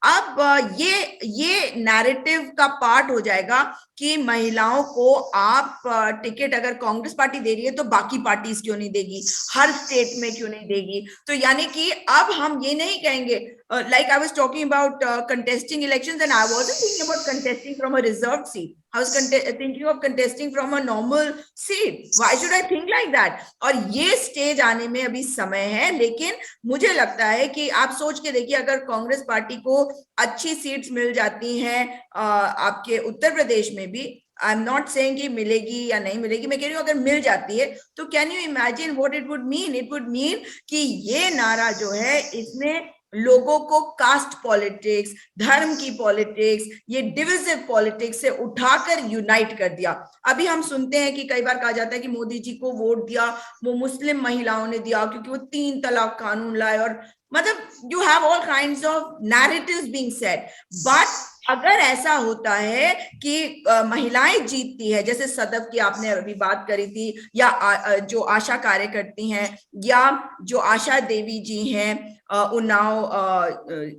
अब ये नैरेटिव का पार्ट हो जाएगा कि महिलाओं को आप टिकट अगर कांग्रेस पार्टी दे रही है तो बाकी पार्टीज क्यों नहीं देगी, हर स्टेट में क्यों नहीं देगी। तो यानी कि अब हम ये नहीं कहेंगे like I was talking about contesting elections and I wasn't thinking about contesting from a reserved seat. I was thinking of contesting from a normal seat. Why should I think like that? और ये stage आने में अभी समय है, लेकिन मुझे लगता है कि आप सोच के देखिए अगर कांग्रेस पार्टी को अच्छी सीट्स मिल जाती हैं आपके उत्तर प्रदेश में भी, आई एम नॉट सेइंग कि मिलेगी या नहीं मिलेगी, मैं कह रही हूँ अगर मिल जाती है तो can you imagine what it would mean? It would mean कि ये नारा जो है इसने लोगों को कास्ट पॉलिटिक्स, धर्म की पॉलिटिक्स, ये डिविजिव पॉलिटिक्स से उठाकर यूनाइट कर दिया। अभी हम सुनते हैं कि कई बार कहा जाता है कि मोदी जी को वोट दिया वो मुस्लिम महिलाओं ने दिया क्योंकि वो 3 तलाक कानून लाए, और मतलब you have all kinds of narratives being said. But अगर ऐसा होता है कि महिलाएं जीतती है, जैसे सदफ की आपने अभी बात करी थी, या जो आशा कार्यकर्ती हैं, या जो आशा देवी जी हैं उन्नाव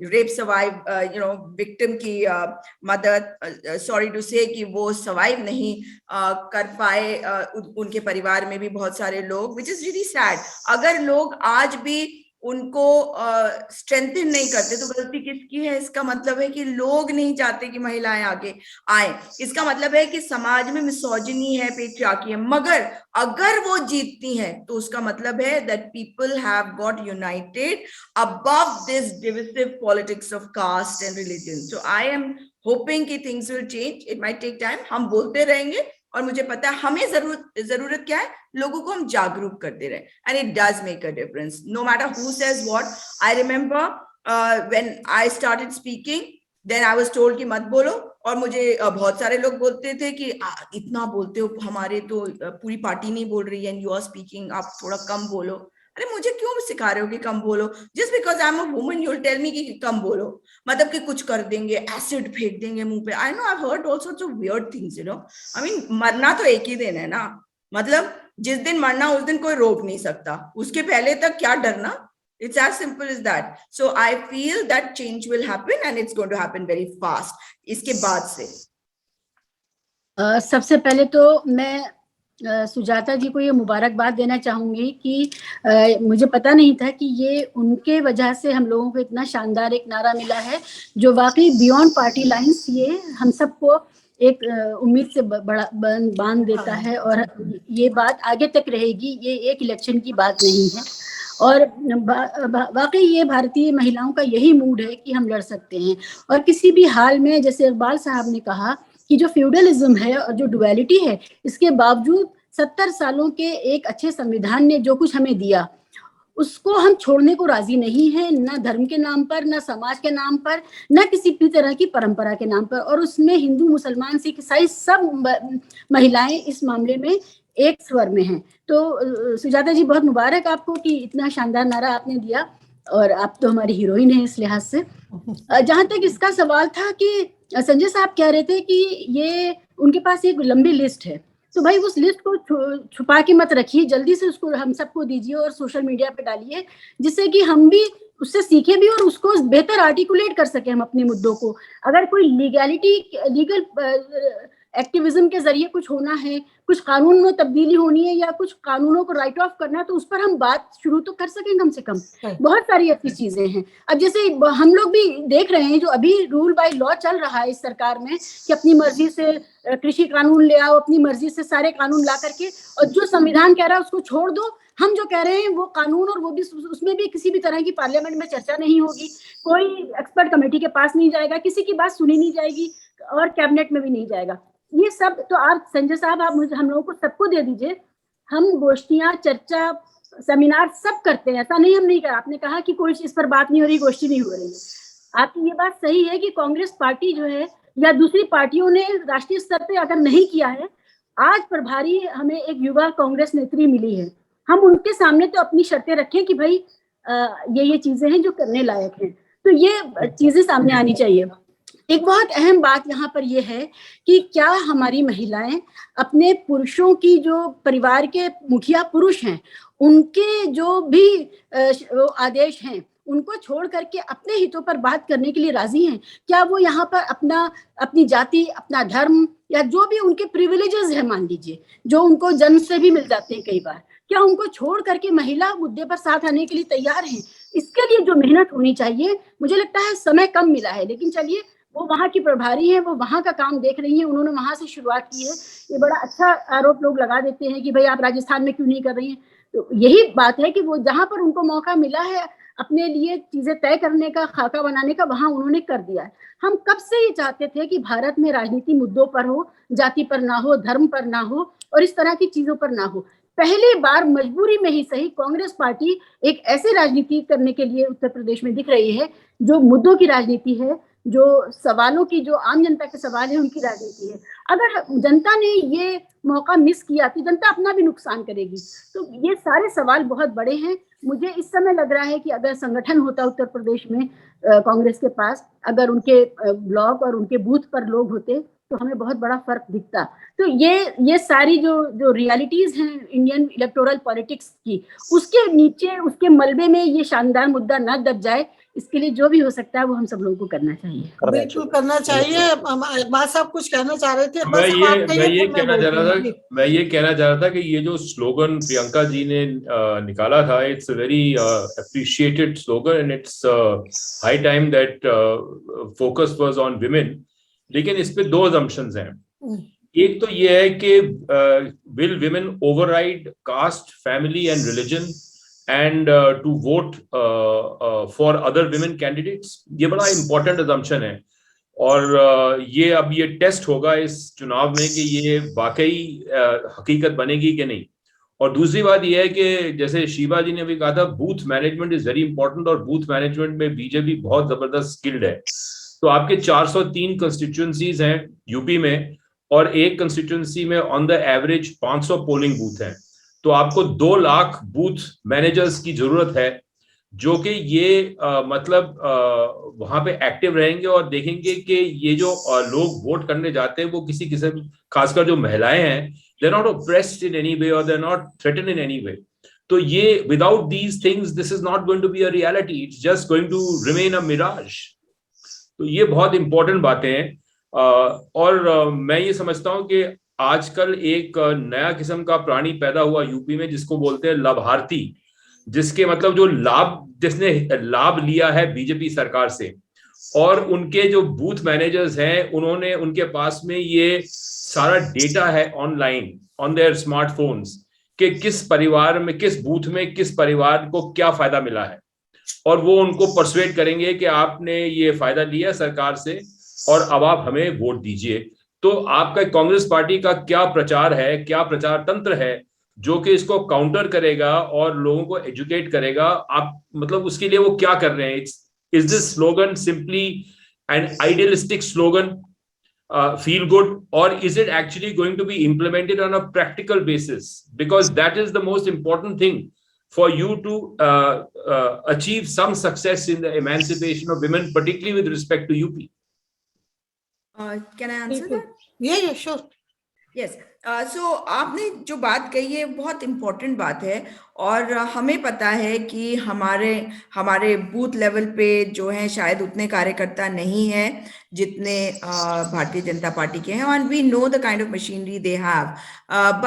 रेप सर्वाइव विक्टिम की मदद, सॉरी टू से कि वो सर्वाइव नहीं कर पाए, उनके परिवार में भी बहुत सारे लोग, विच इज रियली सैड। अगर लोग आज भी उनको स्ट्रेंथन नहीं करते तो गलती किसकी है? इसका मतलब है कि लोग नहीं चाहते कि महिलाएं आगे आए, इसका मतलब है कि समाज में मिसोजिनी है, पेट्रियार्की है। मगर अगर वो जीतती हैं तो उसका मतलब है that people have got united above this divisive politics of caste and religion. So I am hoping कि things will change, it might take time. हम बोलते रहेंगे और मुझे पता है हमें जरूरत क्या है, लोगों को हम जागरूक करते रहे, and it does make a difference no matter who says what. I remember when I started speaking then I was told कि मत बोलो, और मुझे बहुत सारे लोग बोलते थे कि इतना बोलते हो, हमारे तो पूरी पार्टी नहीं बोल रही है एंड यू आर स्पीकिंग, आप थोड़ा कम बोलो। अरे मुझे क्यों सिखा रहे हो कि कम बोलो? Just because I am a woman you will tell me कि कम बोलो, मतलब कि कुछ कर देंगे, एसिड फेंक देंगे मुंह पे। I know I have heard all sorts of weird things, you know. I mean मरना तो एक ही दिन है ना, मतलब जिस दिन मरना उस दिन कोई रोक नहीं सकता, उसके पहले तक क्या डरना? It's as simple as that. So I feel that change will happen and it's going to happen very fast. इसके बाद से सबसे पहले तो मैं सुजाता जी को ये मुबारकबाद देना चाहूंगी कि मुझे पता नहीं था कि ये उनके वजह से हम लोगों को इतना शानदार एक नारा मिला है जो वाकई बियॉन्ड पार्टी लाइंस ये हम सबको एक उम्मीद से बड़ा बांध देता है, और ये बात आगे तक रहेगी। ये एक इलेक्शन की बात नहीं है, और वाकई ये भारतीय महिलाओं का यही मूड है कि हम लड़ सकते हैं, और किसी भी हाल में, जैसे इकबाल साहब ने कहा कि जो फ्यूडलिज्म है और जो डुअलिटी है, इसके बावजूद 70 सालों के एक अच्छे संविधान ने जो कुछ हमें दिया उसको हम छोड़ने को राजी नहीं है, ना धर्म के नाम पर, ना समाज के नाम पर, ना किसी भी तरह की परंपरा के नाम पर। और उसमें हिंदू, मुसलमान, सिख, ईसाई सब महिलाएं इस मामले में एक स्वर में हैं। तो सुजाता जी, बहुत मुबारक आपको कि इतना शानदार नारा आपने दिया, और आप तो हमारी हीरोइन है इस लिहाज से। जहां तक इसका सवाल था कि संजय साहब कह रहे थे कि ये उनके पास एक लंबी लिस्ट है, तो भाई उस लिस्ट को छुपा के मत रखिए, जल्दी से उसको हम सबको दीजिए और सोशल मीडिया पे डालिए, जिससे कि हम भी उससे सीखे भी और उसको बेहतर आर्टिकुलेट कर सके हम अपने मुद्दों को। अगर कोई लीगल एक्टिविज्म के जरिए कुछ होना है, कुछ कानून में तब्दीली होनी है, या कुछ कानूनों को राइट ऑफ करना है, तो उस पर हम बात शुरू तो कर सकें कम से कम। बहुत सारी ऐसी चीजें हैं। अब जैसे हम लोग भी देख रहे हैं, जो अभी रूल बाय लॉ चल रहा है इस सरकार में, कि अपनी मर्जी से कृषि कानून ले आओ, अपनी मर्जी से सारे कानून ला करके, और जो संविधान कह रहा है उसको छोड़ दो। हम जो कह रहे हैं वो कानून, और वो भी उसमें भी किसी भी तरह की पार्लियामेंट में चर्चा नहीं होगी, कोई एक्सपर्ट कमेटी के पास नहीं जाएगा, किसी की बात सुनी नहीं जाएगी, और कैबिनेट में भी नहीं जाएगा। ये सब तो आप संजय साहब, आप मुझे, हम लोगों को सबको दे दीजिए, हम गोष्ठियां, चर्चा, सेमिनार सब करते हैं, ऐसा नहीं हम नहीं कर। आपने कहा कि कोई इस पर बात नहीं हो रही, गोष्ठी नहीं हो रही है। आपकी ये बात सही है कि कांग्रेस पार्टी जो है या दूसरी पार्टियों ने राष्ट्रीय स्तर पे अगर नहीं किया है, आज प्रभारी हमें एक युवा कांग्रेस नेत्री मिली है, हम उनके सामने तो अपनी शर्तें रखें कि भाई ये चीजें हैं जो करने लायक हैं, तो ये चीजें सामने आनी चाहिए। एक बहुत अहम बात यहाँ पर यह है कि क्या हमारी महिलाएं अपने पुरुषों की, जो परिवार के मुखिया पुरुष हैं, उनके जो भी आदेश हैं उनको छोड़ करके अपने हितों पर बात करने के लिए राजी हैं? क्या वो यहाँ पर अपनी जाति, अपना धर्म, या जो भी उनके प्रिविलेजेस है, मान लीजिए, जो उनको जन्म से भी मिल जाते हैं कई बार, क्या उनको छोड़ करके महिला मुद्दे पर साथ आने के लिए तैयार हैं? इसके लिए जो मेहनत होनी चाहिए, मुझे लगता है समय कम मिला है, लेकिन चलिए, वो वहाँ की प्रभारी हैं, वो वहाँ का काम देख रही हैं, उन्होंने वहाँ से शुरुआत की है। ये बड़ा अच्छा आरोप लोग लगा देते हैं कि भाई आप राजस्थान में क्यों नहीं कर रही हैं। तो यही बात है कि वो जहाँ पर उनको मौका मिला है अपने लिए चीजें तय करने का, खाका बनाने का, वहां उन्होंने कर दिया है। हम कब से ये चाहते थे कि भारत में राजनीति मुद्दों पर हो, जाति पर ना हो, धर्म पर ना हो, और इस तरह की चीजों पर ना हो। पहली बार मजबूरी में ही सही कांग्रेस पार्टी एक ऐसे राजनीति करने के लिए उत्तर प्रदेश में दिख रही है, जो मुद्दों की राजनीति है, जो सवालों की, जो आम जनता के सवाल है उनकी राजनीति है। अगर जनता ने ये मौका मिस किया तो जनता अपना भी नुकसान करेगी। तो ये सारे सवाल बहुत बड़े हैं। मुझे इस समय लग रहा है कि अगर संगठन होता उत्तर प्रदेश में कांग्रेस के पास, अगर उनके ब्लॉक और उनके बूथ पर लोग होते, तो हमें बहुत बड़ा फर्क दिखता। तो ये सारी जो रियलिटीज हैं इंडियन इलेक्टोरल पॉलिटिक्स की, उसके नीचे, उसके मलबे में ये शानदार मुद्दा न दब जाए, इसके लिए जो भी हो सकता है वो हम सब लोगों को करना चाहिए। बिल्कुल करना चाहिए। इकबाल साहब कुछ कहना चाह रहे थे? मैं ये कहना चाह रहा था कि ये जो स्लोगन प्रियंका जी ने निकाला था, it's a very appreciated slogan, and it's high time that focus was on women. लेकिन इस पे दो असम्पशंस हैं। एक तो ये है कि will women override caste, family and religion and to vote for other women candidates? ये बड़ा important assumption है, और ये अब ये टेस्ट होगा इस चुनाव में कि ये वाकई हकीकत बनेगी कि नहीं। और दूसरी बात ये है कि जैसे शिवा जी ने भी कहा था, booth management is very important, और बूथ मैनेजमेंट में बीजेपी बहुत जबरदस्त स्किल्ड है। तो आपके 403 कंस्टिट्यूएंसीज हैं यूपी में, और एक कंस्टिट्यूएंसी में on the average 500 polling booth हैं। तो आपको 2 लाख बूथ मैनेजर्स की जरूरत है, जो कि ये मतलब वहां पे एक्टिव रहेंगे और देखेंगे कि ये जो लोग वोट करने जाते हैं वो किसी किस्म, खासकर जो महिलाएं हैं, they are not oppressed in any way और they are not threaten in any way. तो ये without these things this is not going to be a reality, it's just going to remain a mirage. तो ये बहुत important बातें हैं। और मैं ये समझता हूं कि आजकल एक नया किस्म का प्राणी पैदा हुआ यूपी में, जिसको बोलते हैं लाभार्थी, जिसके मतलब जो जिसने लाभ लिया है बीजेपी सरकार से, और उनके जो बूथ मैनेजर्स हैं, उन्होंने, उनके पास में ये सारा डेटा है ऑनलाइन ऑन देयर स्मार्टफोन्स कि किस परिवार में, किस बूथ में, किस परिवार को क्या फायदा मिला है, और वो उनको परसुएट करेंगे कि आपने ये फायदा लिया सरकार से और अब आप हमें वोट दीजिए। तो आपका कांग्रेस पार्टी का क्या प्रचार है, क्या प्रचार तंत्र है जो कि इसको काउंटर करेगा और लोगों को एजुकेट करेगा? आप मतलब उसके लिए वो क्या कर रहे हैं? Is this slogan simply N idealistic slogan, feel good, or is it actually going to be implemented on a practical basis? Because that is the most important thing for you to achieve some success in the emancipation of women, particularly with respect to UP. Can I answer that? Yeah, sure. Yes. So आपने जो बात कही है बहुत important बात है, और हमें पता है कि हमारे बूथ लेवल पे जो है शायद उतने कार्यकर्ता नहीं हैं जितने भारतीय जनता पार्टी के हैं, and we know the kind of machinery they have,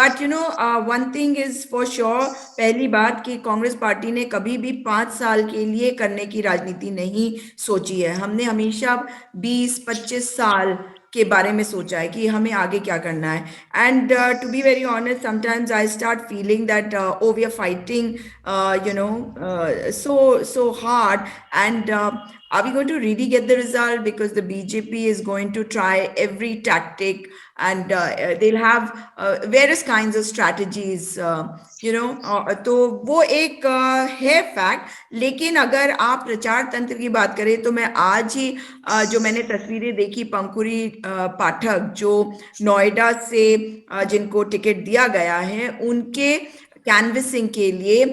but you know one thing is for sure, पहली बात कि कांग्रेस पार्टी ने कभी भी 5 साल के लिए करने की राजनीति नहीं सोची है। हमने हमेशा 20-25 साल के बारे में सोचा है कि हमें आगे क्या करना है, and to be very honest sometimes I start feeling that oh we are fighting so hard, and are we going to really get the result? Because the BJP is going to try every tactic, and they'll have various kinds of strategies, तो वो एक है fact. लेकिन अगर आप प्रचार तंत्र की बात करें तो मैं आज ही जो मैंने तस्वीरें देखी, पंकुरी पाठक जो नोएडा से जिनको टिकट दिया गया है, उनके कैनवसिंग के लिए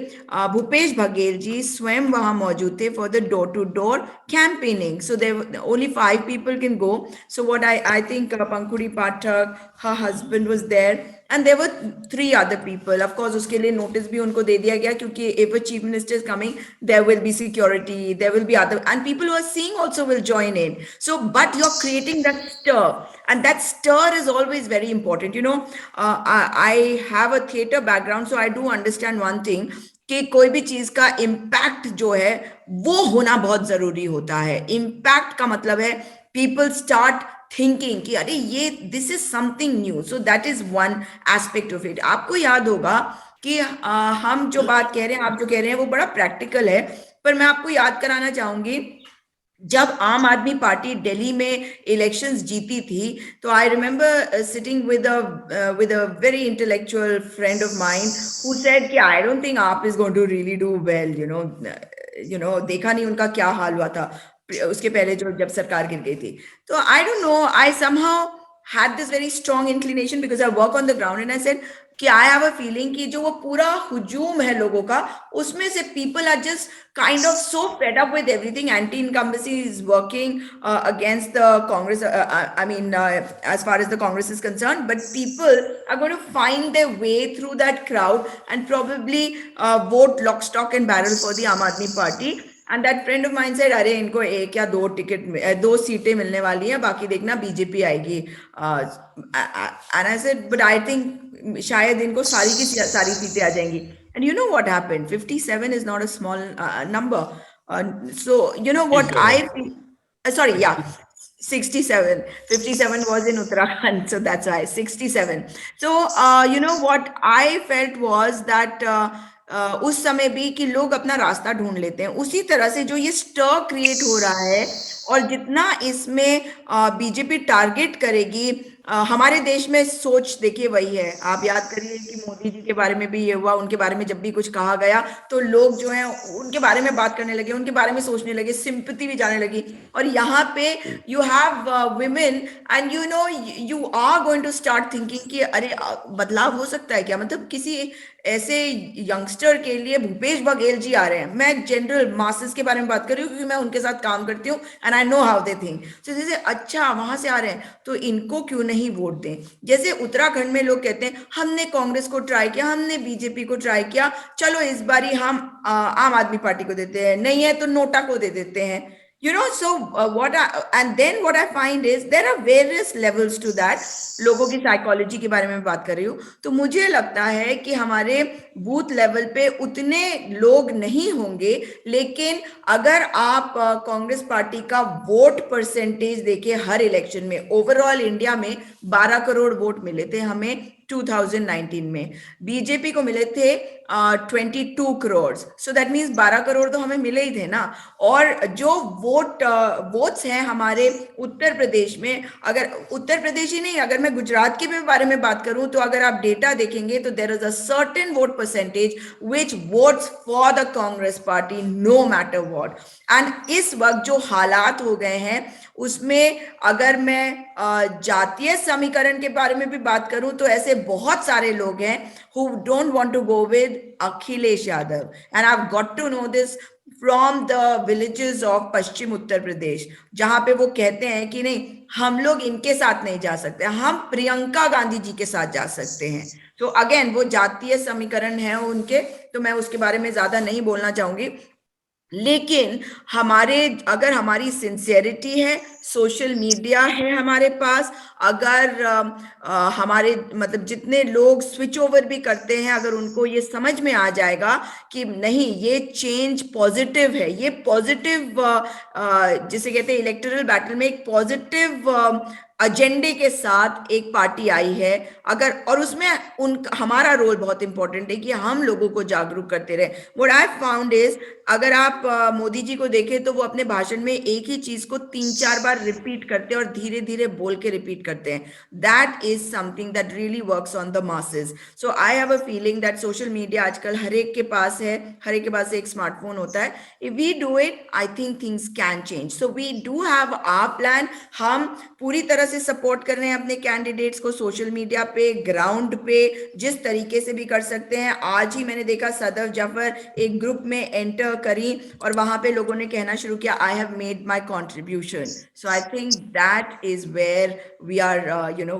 भूपेश बघेल जी स्वयं वहां मौजूद थे for the door to door campaigning. So there only 5 people can go. So what I think Pankuri Pathak, her husband was there, and there were 3 other people. Of course उसके लिए नोटिस भी उनको दे दिया गया, क्योंकि if a chief minister is coming there will be security, there will be other, and people who are seeing also will join in. So but you're creating that stir, and that stir is always very important. I have a theater background, so I do understand one thing कि कोई भी चीज का impact जो है वो होना बहुत जरूरी होता है। इम्पैक्ट का मतलब है पीपल स्टार्ट थिंकिंग कि अरे ये this is something new, so that is one aspect of it. आपको याद होगा कि हम जो बात कह रहे हैं, आप जो कह रहे हैं वो बड़ा प्रैक्टिकल है, पर मैं आपको याद कराना चाहूंगी जब आम आदमी पार्टी दिल्ली में इलेक्शंस जीती थी, तो I remember sitting with a very intellectual friend of mine who said कि I don't think AAP is going to really do well, you know देखा नहीं उनका क्या हाल हुआ था उसके पहले जब सरकार गिर गई थी। तो I don't know, I somehow had this very strong inclination because I work on the ground, and I said कि I have a feeling कि जो वो पूरा हुजूम है लोगों का, उसमें से people are just kind of so fed up with everything. Anti-incumbency is working against the Congress. As far as the Congress is concerned, but people are going to find their way through that crowd and probably vote lock, stock and barrel for the Aam Aadmi Party. And that friend of mine said, अरे इनको 1 या 2 सीटें मिलने वाली हैं, बाकी देखना BJP आएगी। And I said, but I think शायद इनको सारी की सारी सीटें आ जाएंगी। And you know what happened? 57 is not a small number. So you know what 67. 57 was in Uttarakhand, so that's why 67. So you know what I felt was that उस समय भी कि लोग अपना रास्ता ढूंढ लेते हैं, उसी तरह से जो ये स्टर क्रिएट हो रहा है और जितना इसमें बीजेपी टारगेट करेगी, हमारे देश में सोच देखिए वही है। आप याद करिए कि मोदी जी के बारे में भी ये हुआ, उनके बारे में जब भी कुछ कहा गया तो लोग जो हैं उनके बारे में बात करने लगे, उनके बारे में सोचने लगे, सिंपैथी भी जाने लगी। और यहाँ पे you have women and you know you are going to start thinking कि अरे बदलाव हो सकता है क्या, मतलब किसी ऐसे यंगस्टर के लिए भूपेश बघेल जी आ रहे हैं। मैं जनरल मासेस के बारे में बात कर रही हूँ क्योंकि मैं उनके साथ काम करती हूँ and I know how they think. तो जैसे अच्छा वहां से आ रहे हैं तो इनको क्यों नहीं वोट दें। जैसे उत्तराखंड में लोग कहते हैं हमने कांग्रेस को ट्राई किया, हमने बीजेपी को ट्राई किया, चलो इस बारी हम आम आदमी पार्टी को देते हैं, नहीं है तो नोटा को दे देते हैं। You know, so what I find is there are various levels to that. लोगों की साइकोलॉजी के बारे में बात कर रही हूँ, तो मुझे लगता है कि हमारे बूथ लेवल पे उतने लोग नहीं होंगे, लेकिन अगर आप कांग्रेस पार्टी का वोट परसेंटेज देखिए हर इलेक्शन में, ओवरऑल इंडिया में 12 करोड़ वोट मिले थे हमें 2019 में बीजेपी को मिले थे 22 crore. So that means 12 crore तो हमें मिले ही थे ना। और जो वोट्स हैं हमारे उत्तर प्रदेश में, अगर उत्तर प्रदेश ही नहीं, अगर मैं गुजरात के भी बारे में बात करूं तो अगर आप डेटा देखेंगे तो there is a certain vote percentage which votes for the Congress party no matter what. And इस वक्त जो हालात हो गए हैं उसमें अगर मैं जातीय समीकरण के बारे में भी बात करूं तो ऐसे बहुत सारे लोग हैं who don't want to go with Akhilesh Yadav, and I've got to know this from the villages of पश्चिम उत्तर प्रदेश, जहां पे वो कहते हैं कि नहीं हम लोग इनके साथ नहीं जा सकते, हम प्रियंका गांधी जी के साथ जा सकते हैं। तो अगेन वो जातीय समीकरण है उनके, तो मैं उसके बारे में ज्यादा नहीं बोलना चाहूंगी। लेकिन अगर हमारी सिंसियरिटी है, सोशल मीडिया है हमारे पास, अगर हमारे मतलब जितने लोग स्विच ओवर भी करते हैं, अगर उनको ये समझ में आ जाएगा कि नहीं ये चेंज पॉजिटिव है, ये पॉजिटिव जिसे कहते हैं इलेक्टोरल बैटल में एक पॉजिटिव एजेंडे के साथ एक पार्टी आई है, अगर और उसमें हमारा रोल बहुत इंपॉर्टेंट है कि हम लोगों को जागरूक करते रहे। व्हाट आई फाउंड इज, अगर आप मोदी जी को देखें तो वो अपने भाषण में एक ही चीज को 3-4 बार रिपीट करते हैं और धीरे धीरे बोल के रिपीट करते हैं। That is something that really works on the masses. So I have a feeling that social media आजकल हर एक के पास है, हर एक के पास एक स्मार्टफोन होता है। If we do it, I think things can change. So we do have our plan. हम पूरी तरह से सपोर्ट कर रहे हैं अपने कैंडिडेट्स को सोशल मीडिया पे, ग्राउंड पे, जिस तरीके से भी कर सकते हैं। आज ही मैंने देखा सदफ जाफर एक ग्रुप में एंटर करी और वहां पे लोगों ने कहना शुरू किया I have made my contribution. So I think that is where we are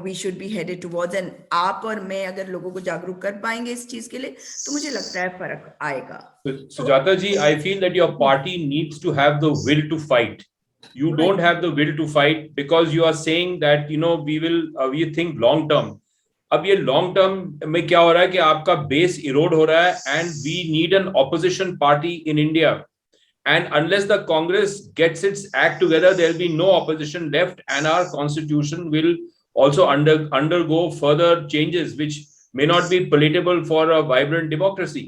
we should be headed towards. And आप और मैं अगर लोगों को जागरूक कर पाएंगे इस चीज के लिए तो मुझे लगता है फर्क आएगा। Sujata ji, I feel that your party needs to have the will to fight. You don't have the will to fight because you are saying that we think long term. अब ये long term में क्या हो रहा है कि आपका base erode हो रहा है, and we need an opposition party in India. And unless the Congress gets its act together, there will be no opposition left, and our constitution will also undergo further changes which may not be palatable for a vibrant democracy.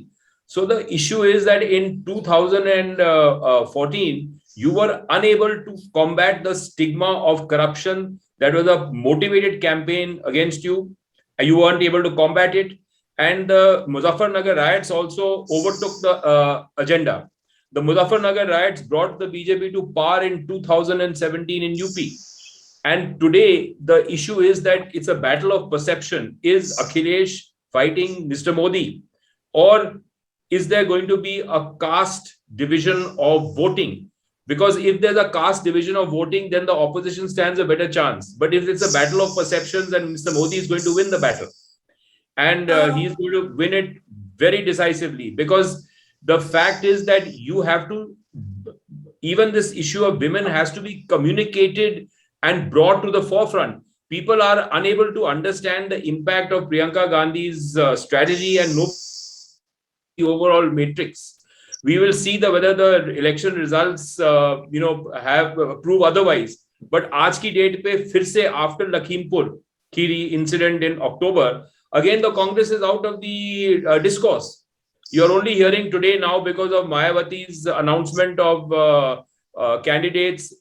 So the issue is that in 2014, you were unable to combat the stigma of corruption. That was a motivated campaign against you. You weren't able to combat it. And the Muzaffarnagar riots also overtook the agenda. The Muzaffarnagar riots brought the BJP to power in 2017 in UP. And today, the issue is that it's a battle of perception. Is Akhilesh fighting Mr. Modi? Or is there going to be a caste division of voting? Because if there's a caste division of voting, then the opposition stands a better chance. But if it's a battle of perceptions, then Mr. Modi is going to win the battle. And he is going to win it very decisively. Because the fact is that you have to, even this issue of women has to be communicated and brought to the forefront. People are unable to understand the impact of Priyanka Gandhi's strategy and no the overall matrix. We will see whether the election results have prove otherwise. But आज की date पे फिर से after Lakhimpur Kheri incident in October, again the Congress is out of the discourse. You're only hearing today now because of Mayawati's announcement of candidates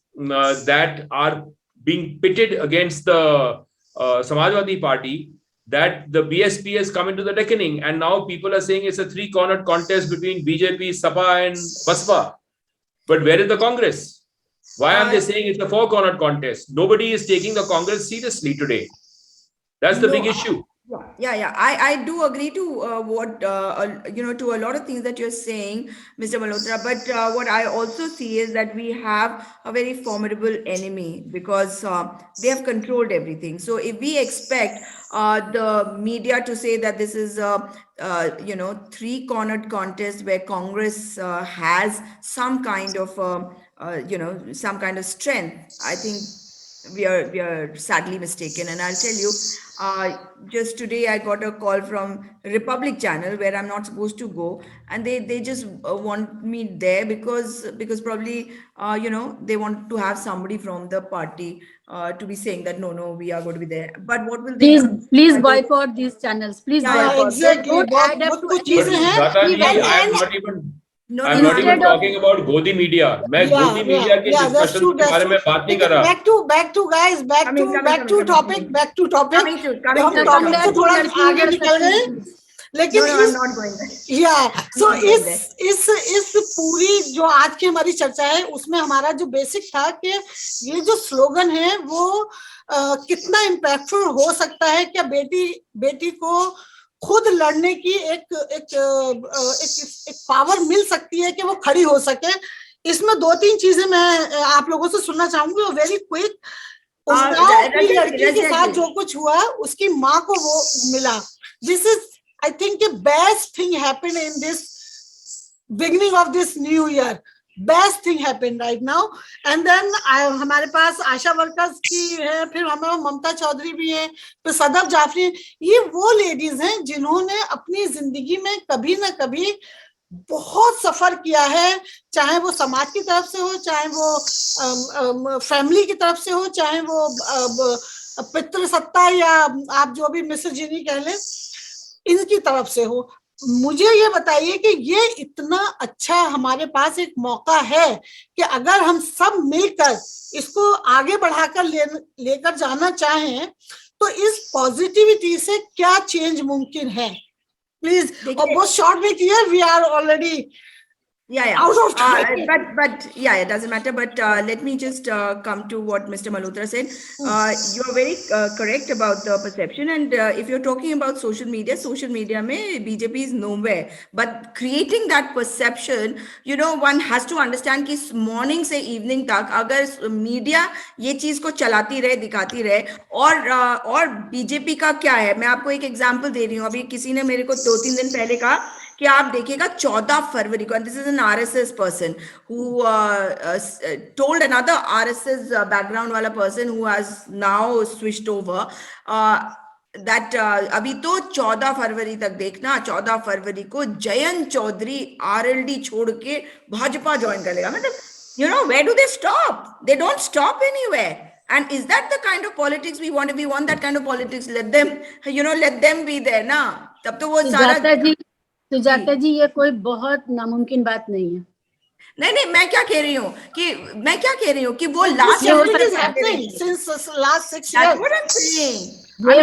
that are being pitted against the Samajwadi Party, that the BSP has come into the reckoning, and now people are saying it's a three-cornered contest between BJP, Sapa, and Baspa. But where is the Congress? Why are they saying it's a four-cornered contest? Nobody is taking the Congress seriously today. That's the big issue. Yeah. I do agree to what to a lot of things that you're saying, Mr. Malhotra. But what I also see is that we have a very formidable enemy because they have controlled everything. So if we expect the media to say that this is a three-cornered contest where Congress has some kind of some kind of strength, I think we are sadly mistaken. And I'll tell you, just today I got a call from Republic Channel where I'm not supposed to go, and they just want me there because probably they want to have somebody from the party to be saying that no, we are going to be there. But what will they please boycott these channels, please boycott. Exactly. Don't add up to anything. I'm not even talking about Godi media. मैं Godi media के discussion के बारे में बात नहीं कर रहा. Back to guys, back to topic. Coming to हम टॉपिक से थोड़ा आगे निकल गए. लेकिन so इस पूरी जो आज की हमारी चर्चा है उसमें हमारा जो बेसिक था कि ये जो स्लोगन है वो कितना इम्पैक्टफुल हो सकता है, क्या बेटी को खुद लड़ने की एक पावर मिल सकती है कि वो खड़ी हो सके. इसमें 2-3 चीजें मैं आप लोगों से सुनना चाहूंगी और वेरी क्विक. अपनी लड़की के साथ जो कुछ हुआ उसकी माँ को वो मिला. This is I think the best thing happened in this beginning of this new year. Best thing happened right now. And then हमारे पास आशा वर्कर्स की है, फिर हमारे ममता चौधरी भी है, फिर सदफ जाफरी. ये वो लेडीज हैं जिन्होंने अपनी जिंदगी में कभी ना कभी बहुत सफर किया है, चाहे वो समाज की तरफ से हो, चाहे वो फैमिली की तरफ से हो, चाहे वो पितृसत्ता या आप जो भी मिसोजिनी कह लें इनकी तरफ से हो. मुझे ये बताइए कि ये इतना अच्छा हमारे पास एक मौका है कि अगर हम सब मिलकर इसको आगे बढ़ाकर लेकर जाना चाहें तो इस पॉजिटिविटी से क्या चेंज मुमकिन है. प्लीज, और बहुत शॉर्ट में clear, we are already out of time. But it doesn't matter. But let me just come to what Mr. Malhotra said. You are very correct about the perception. And if you're talking about social media mein BJP is nowhere. But creating that perception, one has to understand कि morning से evening तक अगर media ये चीज को चलाती रहे, दिखाती रहे, और BJP का क्या है, मैं आपको एक example दे रही हूँ. अभी किसी ने मेरे को 2-3 दिन पहले कहा कि आप देखिएगा 14 फरवरी को, and this is an RSS person who told another RSS background वाला person who has now switched over that अभी तो 14 फरवरी तक देखना, 14 फरवरी को जयंत चौधरी RLD छोड़ के भाजपा ज्वाइन कर लेगा. मतलब where do they stop? They don't stop anywhere. And is that the kind of politics we want? If we want that kind of politics, let them be there ना. तब तो वो सारा सुजाता जी ये कोई बहुत नामुमकिन बात नहीं है. नहीं, मैं क्या कह रही हूँ कि वो लास्ट लास्ट 6 years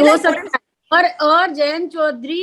हो सकता है. और जयंत चौधरी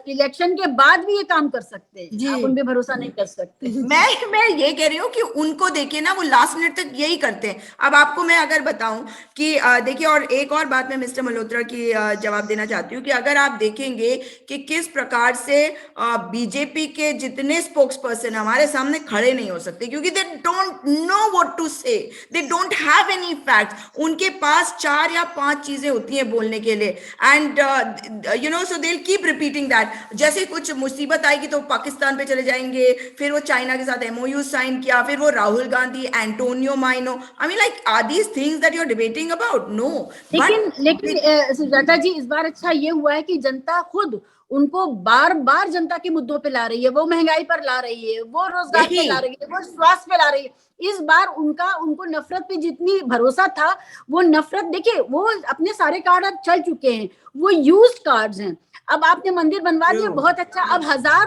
इलेक्शन के बाद भी ये काम कर सकते हैं. आप उन पे भरोसा नहीं कर सकते. मैं ये कह रही हूँ कि उनको देखिए ना, वो लास्ट मिनट तक यही करते हैं. अब आपको मैं अगर बताऊं कि देखिए, और एक और बात मैं मिस्टर मल्होत्रा की जवाब देना चाहती हूँ कि अगर आप देखेंगे कि किस प्रकार से बीजेपी के जितने स्पोक्स पर्सन हमारे सामने खड़े नहीं हो सकते क्योंकि they don't know what to say, they don't have any facts. उनके पास 4 या 5 चीजें होती हैं बोलने के लिए. And so they'll keep repeating that. जैसे कुछ मुसीबत आएगी तो पाकिस्तान पे चले जाएंगे, फिर वो चाइना के साथ MOU साइन किया, फिर वो Rahul Gandhi, Antonio Maino. I mean, like, are these things that you're debating about? No. लेकिन सुजाता जी, इस बार अच्छा ये हुआ है कि जनता खुद उनको बार जनता के मुद्दों पे ला रही है. वो महंगाई पर ला रही है, वो रोजगार पे ला रही है, वो स्वास्थ्य पे ला रही है. इस बार उनको नफरत पे जितनी भरोसा था, वो नफरत देखिए, वो अपने सारे कार्ड अब चल चुके हैं, वो यूज्ड कार्ड्स हैं. अब आपने मंदिर बनवा दिया, बहुत अच्छा. अब 1000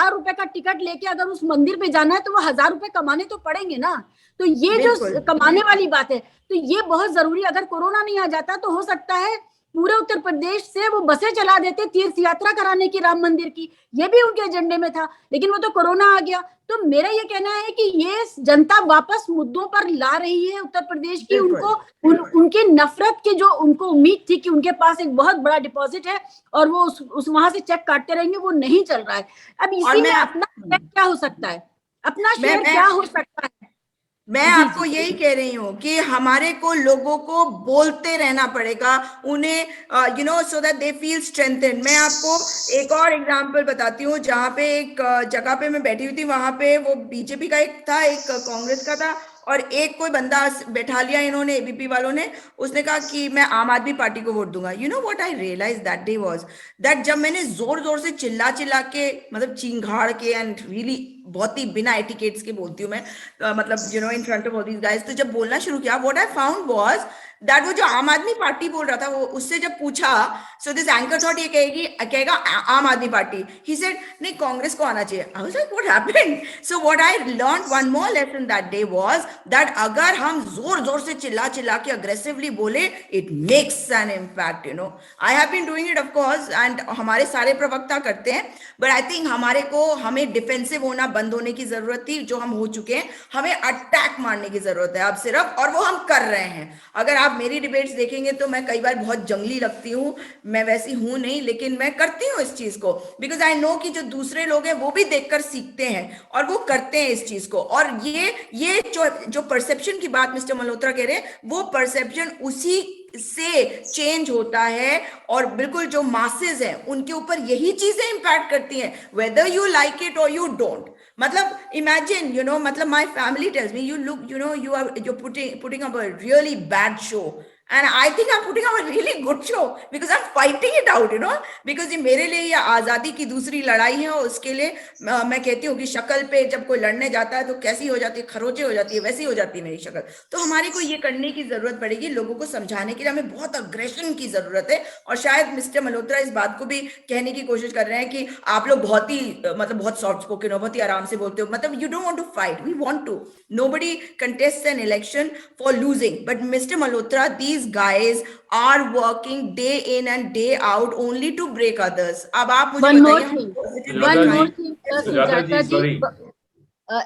रुपए का टिकट लेके अगर उस मंदिर पे जाना है तो वो 1000 रुपए कमाने तो पड़ेंगे ना. तो ये जो कमाने वाली बात है, तो ये बहुत जरूरी. अगर कोरोना नहीं आ जाता तो हो सकता है पूरे उत्तर प्रदेश से वो बसें चला देते तीर्थ यात्रा कराने की, राम मंदिर की. ये भी उनके एजेंडे में था, लेकिन वो तो कोरोना आ गया. तो मेरा ये कहना है कि ये जनता वापस मुद्दों पर ला रही है उत्तर प्रदेश की. उनकी नफरत की जो उनको उम्मीद थी कि उनके पास एक बहुत बड़ा डिपॉजिट है और वो उस वहां से चेक काटते रहेंगे, वो नहीं चल रहा है. अब इसी में अपना शेयर क्या हो सकता है, अपना शेयर क्या हो सकता है. मैं आपको यही कह रही हूँ कि हमारे को लोगों को बोलते रहना पड़ेगा, उन्हें so that they feel strengthened. मैं आपको एक और एग्जांपल बताती हूँ. जहाँ पे एक जगह पे मैं बैठी हुई थी, वहां पे वो बीजेपी का एक था, एक कांग्रेस का था और एक कोई बंदा बैठा लिया इन्होंने, एबीपी वालों ने, उसने कहा कि मैं आम आदमी पार्टी को वोट दूंगा। You know what I realise that day was that जब मैंने जोर जोर से चिल्ला चिल्ला के, मतलब चिंगाड़ के, एंड रियली बहुत ही बिना एटिकेट्स के बोलती हूँ मैं, मतलब you know in front of all these guys, तो जब बोलना शुरू किया, what I found was that वो जो आम आदमी पार्टी बोल रहा था, वो उससे जब पूछा, सो दिस एंकर थॉट ये कहेगा आम आदमी पार्टी, ही सेड नहीं कांग्रेस को आना चाहिए। I was like what happened? So what I learned one more lesson that day was that अगर हम जोर जोर से चिल्ला चिल्ला के अग्रेसिवली बोले, it makes an impact, you know. I have been doing it of course, and हमारे सारे प्रवक्ता करते हैं, बट आई थिंक हमें डिफेंसिव होना बंद होने की जरूरत थी, जो हम हो चुके हैं। हमें अटैक मारने की जरूरत है अब सिर्फ, और वो हम कर रहे हैं। अगर आप मेरी डिबेट्स देखेंगे तो मैं कई बार बहुत जंगली लगती हूँ, मैं वैसी हूं नहीं, लेकिन मैं करती हूँ इस चीज को, बिकॉज आई नो कि जो दूसरे लोग हैं वो भी देखकर सीखते हैं और वो करते हैं इस चीज को। और ये जो परसेप्शन की बात मिस्टर मल्होत्रा कह रहे हैं, वो परसेप्शन उसी से चेंज होता है, और बिल्कुल जो मासेस हैं उनके ऊपर यही चीजें इंपैक्ट करती हैं, वेदर यू लाइक इट और यू डोंट। मतलब इमेजिन, यू नो, मतलब my family tells me, you look, you know, you're putting up a really bad show, and I think I'm putting up a really good show because I'm fighting it out, you know, because ये मेरे लिए ये आजादी की दूसरी लड़ाई है, और उसके लिए मैं कहती हूँ कि शक्ल पे जब कोई लड़ने जाता है तो कैसी हो जाती है, खरोचे हो जाती है, वैसी हो जाती है मेरी शक्ल। तो हमारे को ये करने की जरूरत पड़ेगी, लोगों को समझाने के लिए हमें बहुत अग्रेशन की जरूरत है। और शायद मिस्टर मल्होत्रा इस बात को भी कहने की कोशिश कर रहे हैं कि आप लोग बहुत ही मतलब बहुत सॉफ्ट स्पोकन हो, बहुत ही आराम से बोलते हो, मतलब you don't want to fight, we want to. Nobody contests an election for losing, but mister Malhotra, these guys are working day in and day out only to break others. अब आप मुझे बताइए,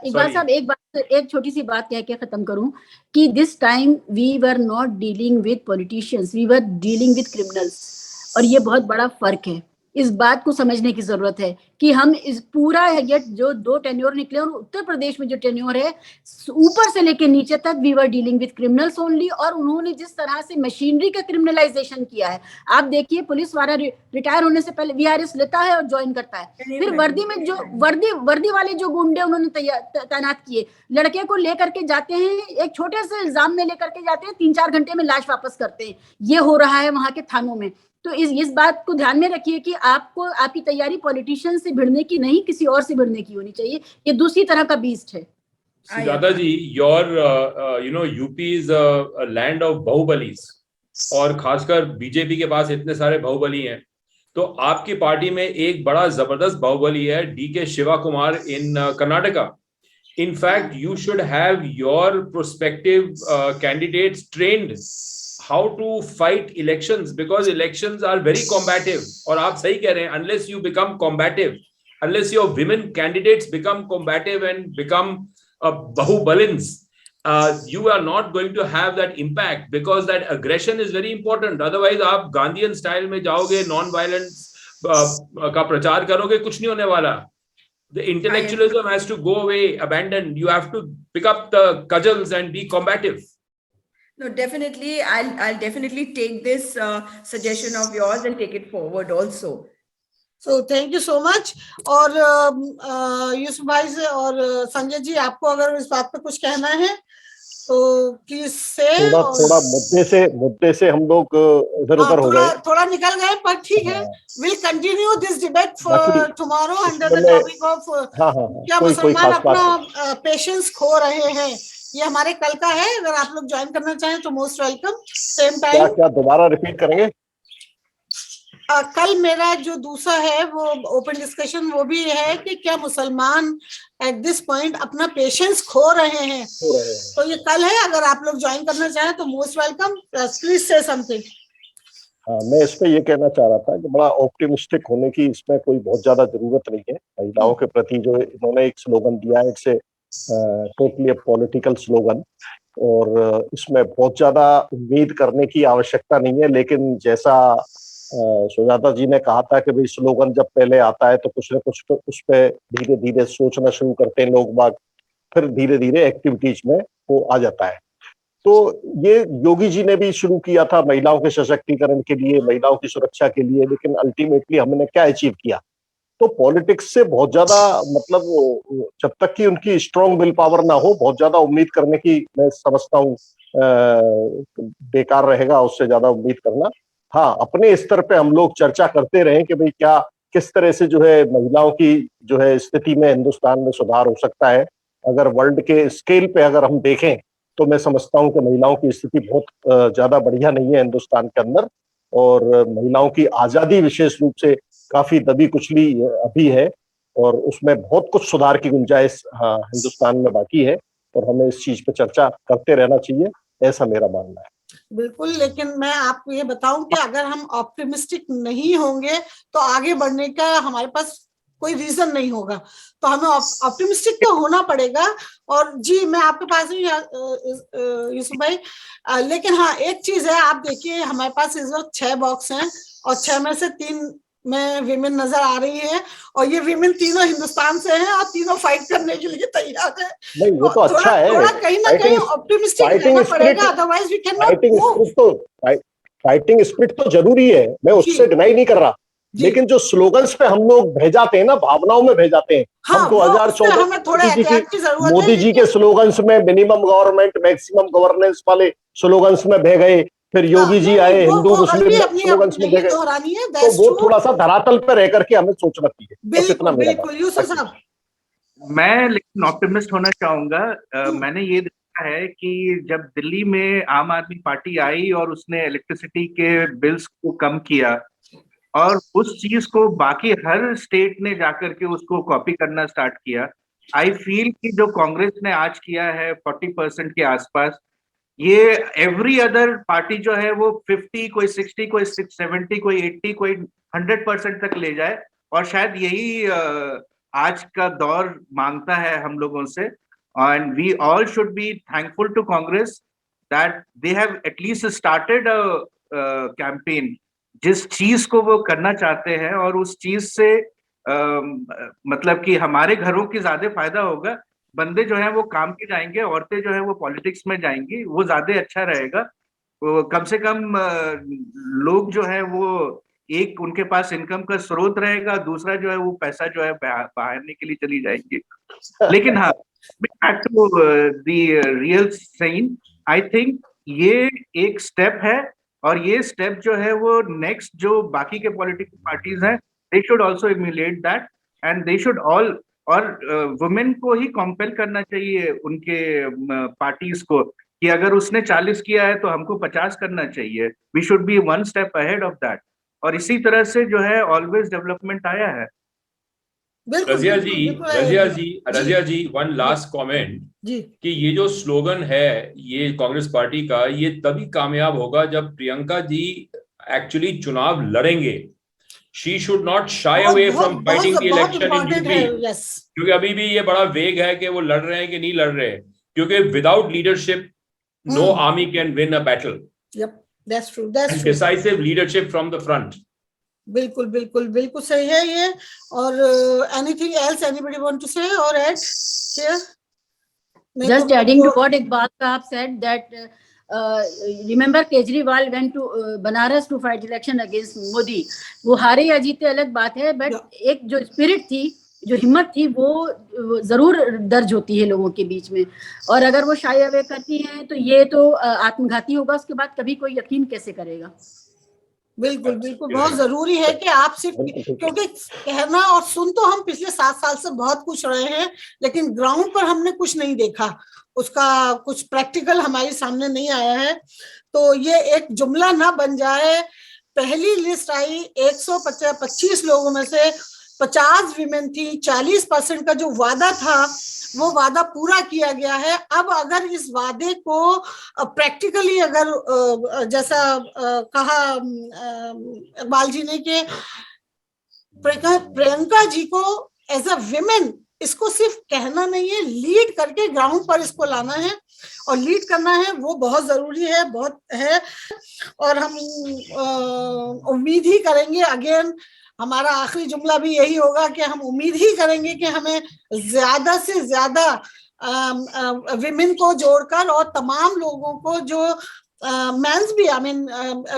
इकबाल साहब, एक छोटी सी बात कह के खत्म करूं कि this time we were not dealing with politicians, we were dealing with criminals, और ये बहुत बड़ा फर्क है। इस बात को समझने की जरूरत है कि हम इस पूरा ये जो 2 टेन्योर निकले, और उत्तर प्रदेश में जो टेन्योर है ऊपर से लेके नीचे तक, we were dealing with criminals only. और उन्होंने जिस तरह से मशीनरी का क्रिमिनलाइजेशन किया है, आप देखिए पुलिस वाला रिटायर होने से पहले वीआरएस लेता है और ज्वाइन करता है, फिर वर्दी में जो वर्दी वाले जो गुंडे उन्होंने तैनात किए, लड़के को लेकर के जाते हैं, एक छोटे से इल्जाम में लेकर के जाते हैं, 3-4 घंटे में लाश वापस करते हैं। ये हो रहा है वहां के थानों में। तो इस बात को ध्यान में रखिए कि आपको आपकी तैयारी पॉलिटिशियन से भिड़ने की नहीं, किसी और से भिड़ने की होनी चाहिए। ये दूसरी तरह का बीस्ट है। Sujata ji, your you know UP is a land of bahubalis, और खासकर बीजेपी के पास इतने सारे बाहुबली हैं, तो आपकी पार्टी में एक बड़ा जबरदस्त बाहुबली है, DK Shiva Kumar in Karnataka. In fact, you should have your prospective candidates trained how to fight elections, because elections are very combative. और आप सही कह रहे हैं, unless you become combative, unless your women candidates become combative and become bahubalins, you are not going to have that impact, because that aggression is very important. Otherwise, आप Gandhian style में जाओगे, non violence का प्रचार करोगे, कुछ नहीं होने वाला। The intellectualism has to go away, abandoned. You have to pick up the cudgels and be combative. No, definitely. I'll definitely take this suggestion of yours and take it forward also. So thank you so much. और यूसुफ भाई से और संजय जी, आपको अगर इस बात पे कुछ कहना है तो प्लीज से। थोड़ा मुद्दे से हम लोग इधर-उधर हो गए, थोड़ा निकल गए, पर ठीक है। We'll continue this debate for tomorrow under the topic of क्या मुसलमान अपना पेशेंस खो रहे हैं। ये हमारे कल का है, अगर आप लोग ज्वाइन करना चाहें तो मोस्ट वेलकम। सेम टाइम क्या दोबारा रिपीट करेंगे? कल मेरा जो दूसरा है वो ओपन डिस्कशन वो भी है कि क्या मुसलमान एट दिस पॉइंट अपना पेशेंस खो रहे हैं, तो ये कल है। अगर आप लोग ज्वाइन करना चाहें तो मोस्ट वेलकम, प्लीज से समथिंग। मैं इस पे ये कहना चाह रहा था कि बड़ा ऑप्टिमिस्टिक होने की इसमें कोई बहुत ज्यादा जरूरत नहीं है। महिलाओं के प्रति जो इन्होंने एक स्लोगन दिया है, इट्स टोटली पॉलिटिकल स्लोगन, और इसमें बहुत ज्यादा उम्मीद करने की आवश्यकता नहीं है। लेकिन जैसा सुजाता जी ने कहा था कि भाई स्लोगन जब पहले आता है तो कुछ न कुछ तो उस पर धीरे धीरे सोचना शुरू करते हैं लोग बाग, फिर धीरे धीरे एक्टिविटीज में वो आ जाता है। तो ये योगी जी ने भी शुरू किया था महिलाओं के सशक्तिकरण के लिए, महिलाओं की सुरक्षा के लिए, लेकिन अल्टीमेटली हमने क्या अचीव किया? तो पॉलिटिक्स से बहुत ज्यादा मतलब जब तक कि उनकी स्ट्रांग विल पावर ना हो, बहुत ज्यादा उम्मीद करने की मैं समझता हूँ बेकार रहेगा, उससे ज्यादा उम्मीद करना। हाँ, अपने स्तर पे हम लोग चर्चा करते रहे कि भाई क्या किस तरह से जो है महिलाओं की जो है स्थिति में हिंदुस्तान में सुधार हो सकता है। अगर वर्ल्ड के स्केल पे अगर हम देखें तो मैं समझता हूं कि महिलाओं की स्थिति बहुत ज्यादा बढ़िया नहीं है हिंदुस्तान के अंदर, और महिलाओं की आजादी विशेष रूप से काफी दबी कुचली अभी है, और उसमें बहुत कुछ सुधार की गुंजाइश हिंदुस्तान में बाकी है, और हमें इस चीज पे चर्चा करते रहना चाहिए, ऐसा मेरा मानना है। बिल्कुल, लेकिन मैं आपको ये बताऊं कि अगर हम ऑप्टिमिस्टिक नहीं होंगे तो आगे बढ़ने का हमारे पास कोई रीजन नहीं होगा, तो हमें ऑप्टिमिस्टिक तो होना पड़ेगा। और जी मैं आपके पास हूँ यूसुफ भाई, लेकिन हाँ एक चीज है, आप देखिए हमारे पास इस वक्त 6 बॉक्स हैं और 6 में से 3 में विमेन नजर आ रही हैं, और ये विमेन तीनों हिंदुस्तान से हैं और तीनों फाइट करने के लिए तैयार है। नहीं वो तो अच्छा है, थोड़ा कहीं ना कहीं ऑप्टिमिस्टिक रहना पड़ेगा, otherwise we can not move. Fighting spirit तो जरूरी है, मैं उससे डिनाई नहीं कर रहा, लेकिन जो स्लोगन्स पे हम लोग भेजाते हैं ना, भावनाओं में भेजाते हैं। हाँ, हम 2014 मोदी जी के स्लोगन्स में मिनिमम गवर्नमेंट मैक्सिमम गवर्नेंस वाले स्लोगन्स में बह गए, फिर योगी जी आए हिंदू मुस्लिम स्लोगन्स में गए, तो वो थोड़ा सा धरातल पर रह करके हमें सोचना चाहिए। बिल्कुल यूसुफ साहब, मैं लेकिन ऑप्टिमिस्ट होना चाहूंगा। मैंने ये देखा है कि जब दिल्ली में आम आदमी पार्टी आई और उसने इलेक्ट्रिसिटी के बिल्स को कम किया, और उस चीज को बाकी हर स्टेट ने जाकर के उसको कॉपी करना स्टार्ट किया। आई फील कि जो कांग्रेस ने आज किया है 40% के आसपास, ये एवरी अदर पार्टी जो है वो 50, कोई 60, कोई 70, कोई 80, कोई 100% तक ले जाए, और शायद यही आज का दौर मांगता है हम लोगों से। And we all should be thankful to Congress that they have at least started a campaign जिस चीज को वो करना चाहते हैं, और उस चीज से मतलब कि हमारे घरों की ज्यादा फायदा होगा। बंदे जो है वो काम के जाएंगे, औरतें जो है वो पॉलिटिक्स में जाएंगी, वो ज्यादा अच्छा रहेगा। तो कम से कम लोग जो है वो एक उनके पास इनकम का स्रोत रहेगा, दूसरा जो है वो पैसा जो है बहारने के लिए चली जाएंगी। लेकिन हाँ, back to the real scene, I think ये एक स्टेप है, और ये स्टेप जो है वो नेक्स्ट जो बाकी के पॉलिटिकल पार्टीज हैं, they should also emulate that, and they should all, और वुमेन को ही कंपेल करना चाहिए उनके पार्टीज को, कि अगर उसने 40 किया है तो हमको 50 करना चाहिए। We should be 1 step ahead of that, और इसी तरह से जो है ऑलवेज डेवलपमेंट आया है। रजिया जी वन लास्ट कमेंट, कि ये जो स्लोगन है ये कांग्रेस पार्टी का, ये तभी कामयाब होगा जब प्रियंका जी एक्चुअली चुनाव लड़ेंगे। She should not shy away from fighting the election in UP, क्योंकि अभी भी ये बड़ा वेग है कि वो लड़ रहे हैं कि नहीं लड़ रहे, क्योंकि without leadership know army can win a battle. That's true. That's true. Decisive leadership from the front. बिल्कुल बिल्कुल बिल्कुल सही है ये। और anything else anybody want to say or add here? Just adding to what Iqbal said, that remember Kejriwal went to Banaras to fight election against Modi. वो हारे या जीते अलग बात है, बट एक जो स्पिरिट थी, जो हिम्मत थी, वो जरूर दर्ज होती है लोगों के बीच में। और अगर वो शाय अवे करती हैं तो ये तो आत्मघाती होगा, उसके बाद कभी कोई यकीन कैसे करेगा। बिल्कुल बिल्कुल, बहुत जरूरी है कि आप सिर्फ, क्योंकि कहना और सुन तो हम पिछले 7 साल से बहुत कुछ रहे हैं, लेकिन ग्राउंड पर हमने कुछ नहीं देखा, उसका कुछ प्रैक्टिकल हमारे सामने नहीं आया है। तो ये एक जुमला ना बन जाए। पहली लिस्ट आई 125 लोगों में से 50 विमेन थी, 40% का जो वादा था वो वादा पूरा किया गया है। अब अगर इस वादे को प्रैक्टिकली अगर जैसा कहा इकबाल जी ने कि प्रियंका जी को एज अ विमेन इसको सिर्फ कहना नहीं है, लीड करके ग्राउंड पर इसको लाना है और लीड करना है, वो बहुत जरूरी है, बहुत है। और हम उम्मीद ही करेंगे, अगेन हमारा आखिरी जुमला भी यही होगा कि हम उम्मीद ही करेंगे कि हमें ज्यादा से ज्यादा विमेन को जोड़कर और तमाम लोगों को जो मेंस भी, आई मीन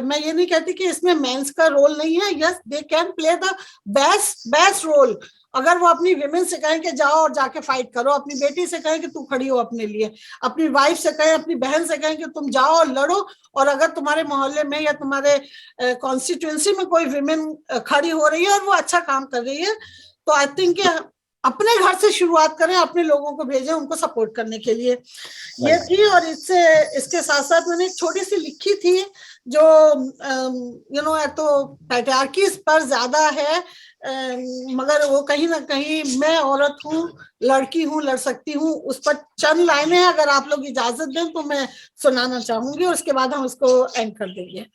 मैं ये नहीं कहती कि इसमें मेंस का रोल नहीं है, yes they can play the best role. अगर वो अपनी विमेन से कहें कि जाओ और जाके फाइट करो, अपनी बेटी से कहें कि तू खड़ी हो अपने लिए, अपनी वाइफ से कहें, अपनी बहन से कहें कि तुम जाओ और लड़ो, और अगर तुम्हारे मोहल्ले में या तुम्हारे कॉन्स्टिट्यूएंसी में कोई विमेन खड़ी हो रही है और वो अच्छा काम कर रही है, तो आई थिंक अपने घर से शुरुआत करें, अपने लोगों को भेजें उनको सपोर्ट करने के लिए। ये थी, और इसके साथ साथ मैंने एक छोटी सी लिखी थी जो तो पैट्रियार्की पर ज्यादा है, मगर वो कहीं ना कहीं मैं औरत हूँ, लड़की हूँ, लड़ सकती हूँ, उस पर चंद लाइनें अगर आप लोग इजाजत दें तो मैं सुनाना चाहूंगी, और उसके बाद हम उसको एंड कर देंगे।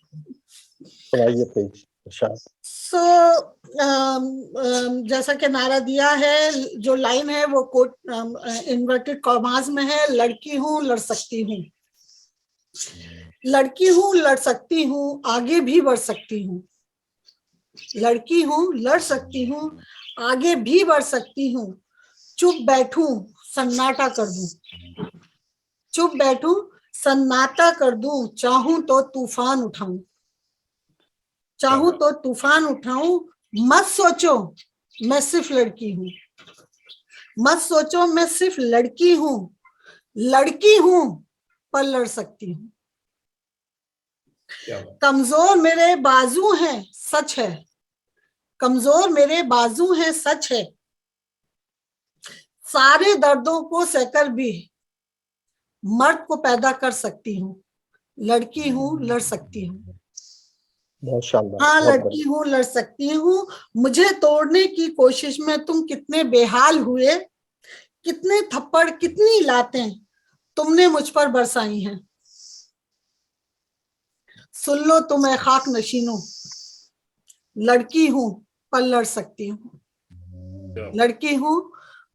सो जैसा कि नारा दिया है, जो लाइन है वो कोट इन्वर्टेड कॉमास में है, लड़की हूँ लड़ सकती हूँ, लड़की हूँ लड़ सकती हूँ, आगे भी बढ़ सकती हूँ, लड़की हूँ लड़ सकती हूँ, आगे भी बढ़ सकती हूँ, चुप बैठूं सन्नाटा कर दूं, चुप बैठूं सन्नाटा कर दूं, चाहूं तो तूफान उठाऊं, चाहूं तो तूफान उठाऊं, मत सोचो मैं सिर्फ लड़की हूं, मत सोचो मैं सिर्फ लड़की हूं, लड़की हूं पर लड़ सकती हूं, कमजोर मेरे बाजू हैं सच है, कमजोर मेरे बाजू हैं सच है, सारे दर्दों को सहकर भी मर्द को पैदा कर सकती हूँ, लड़की हूँ लड़ सकती हूँ, बहुत शानदार, हाँ लड़की हूँ लड़ सकती हूँ, मुझे तोड़ने की कोशिश में तुम कितने बेहाल हुए, कितने थप्पड़ कितनी लातें तुमने मुझ पर बरसाई हैं, सुन लो तुम ऐ खाक नशीनों, लड़की हूँ पर लड़ सकती हूँ, लड़की हूँ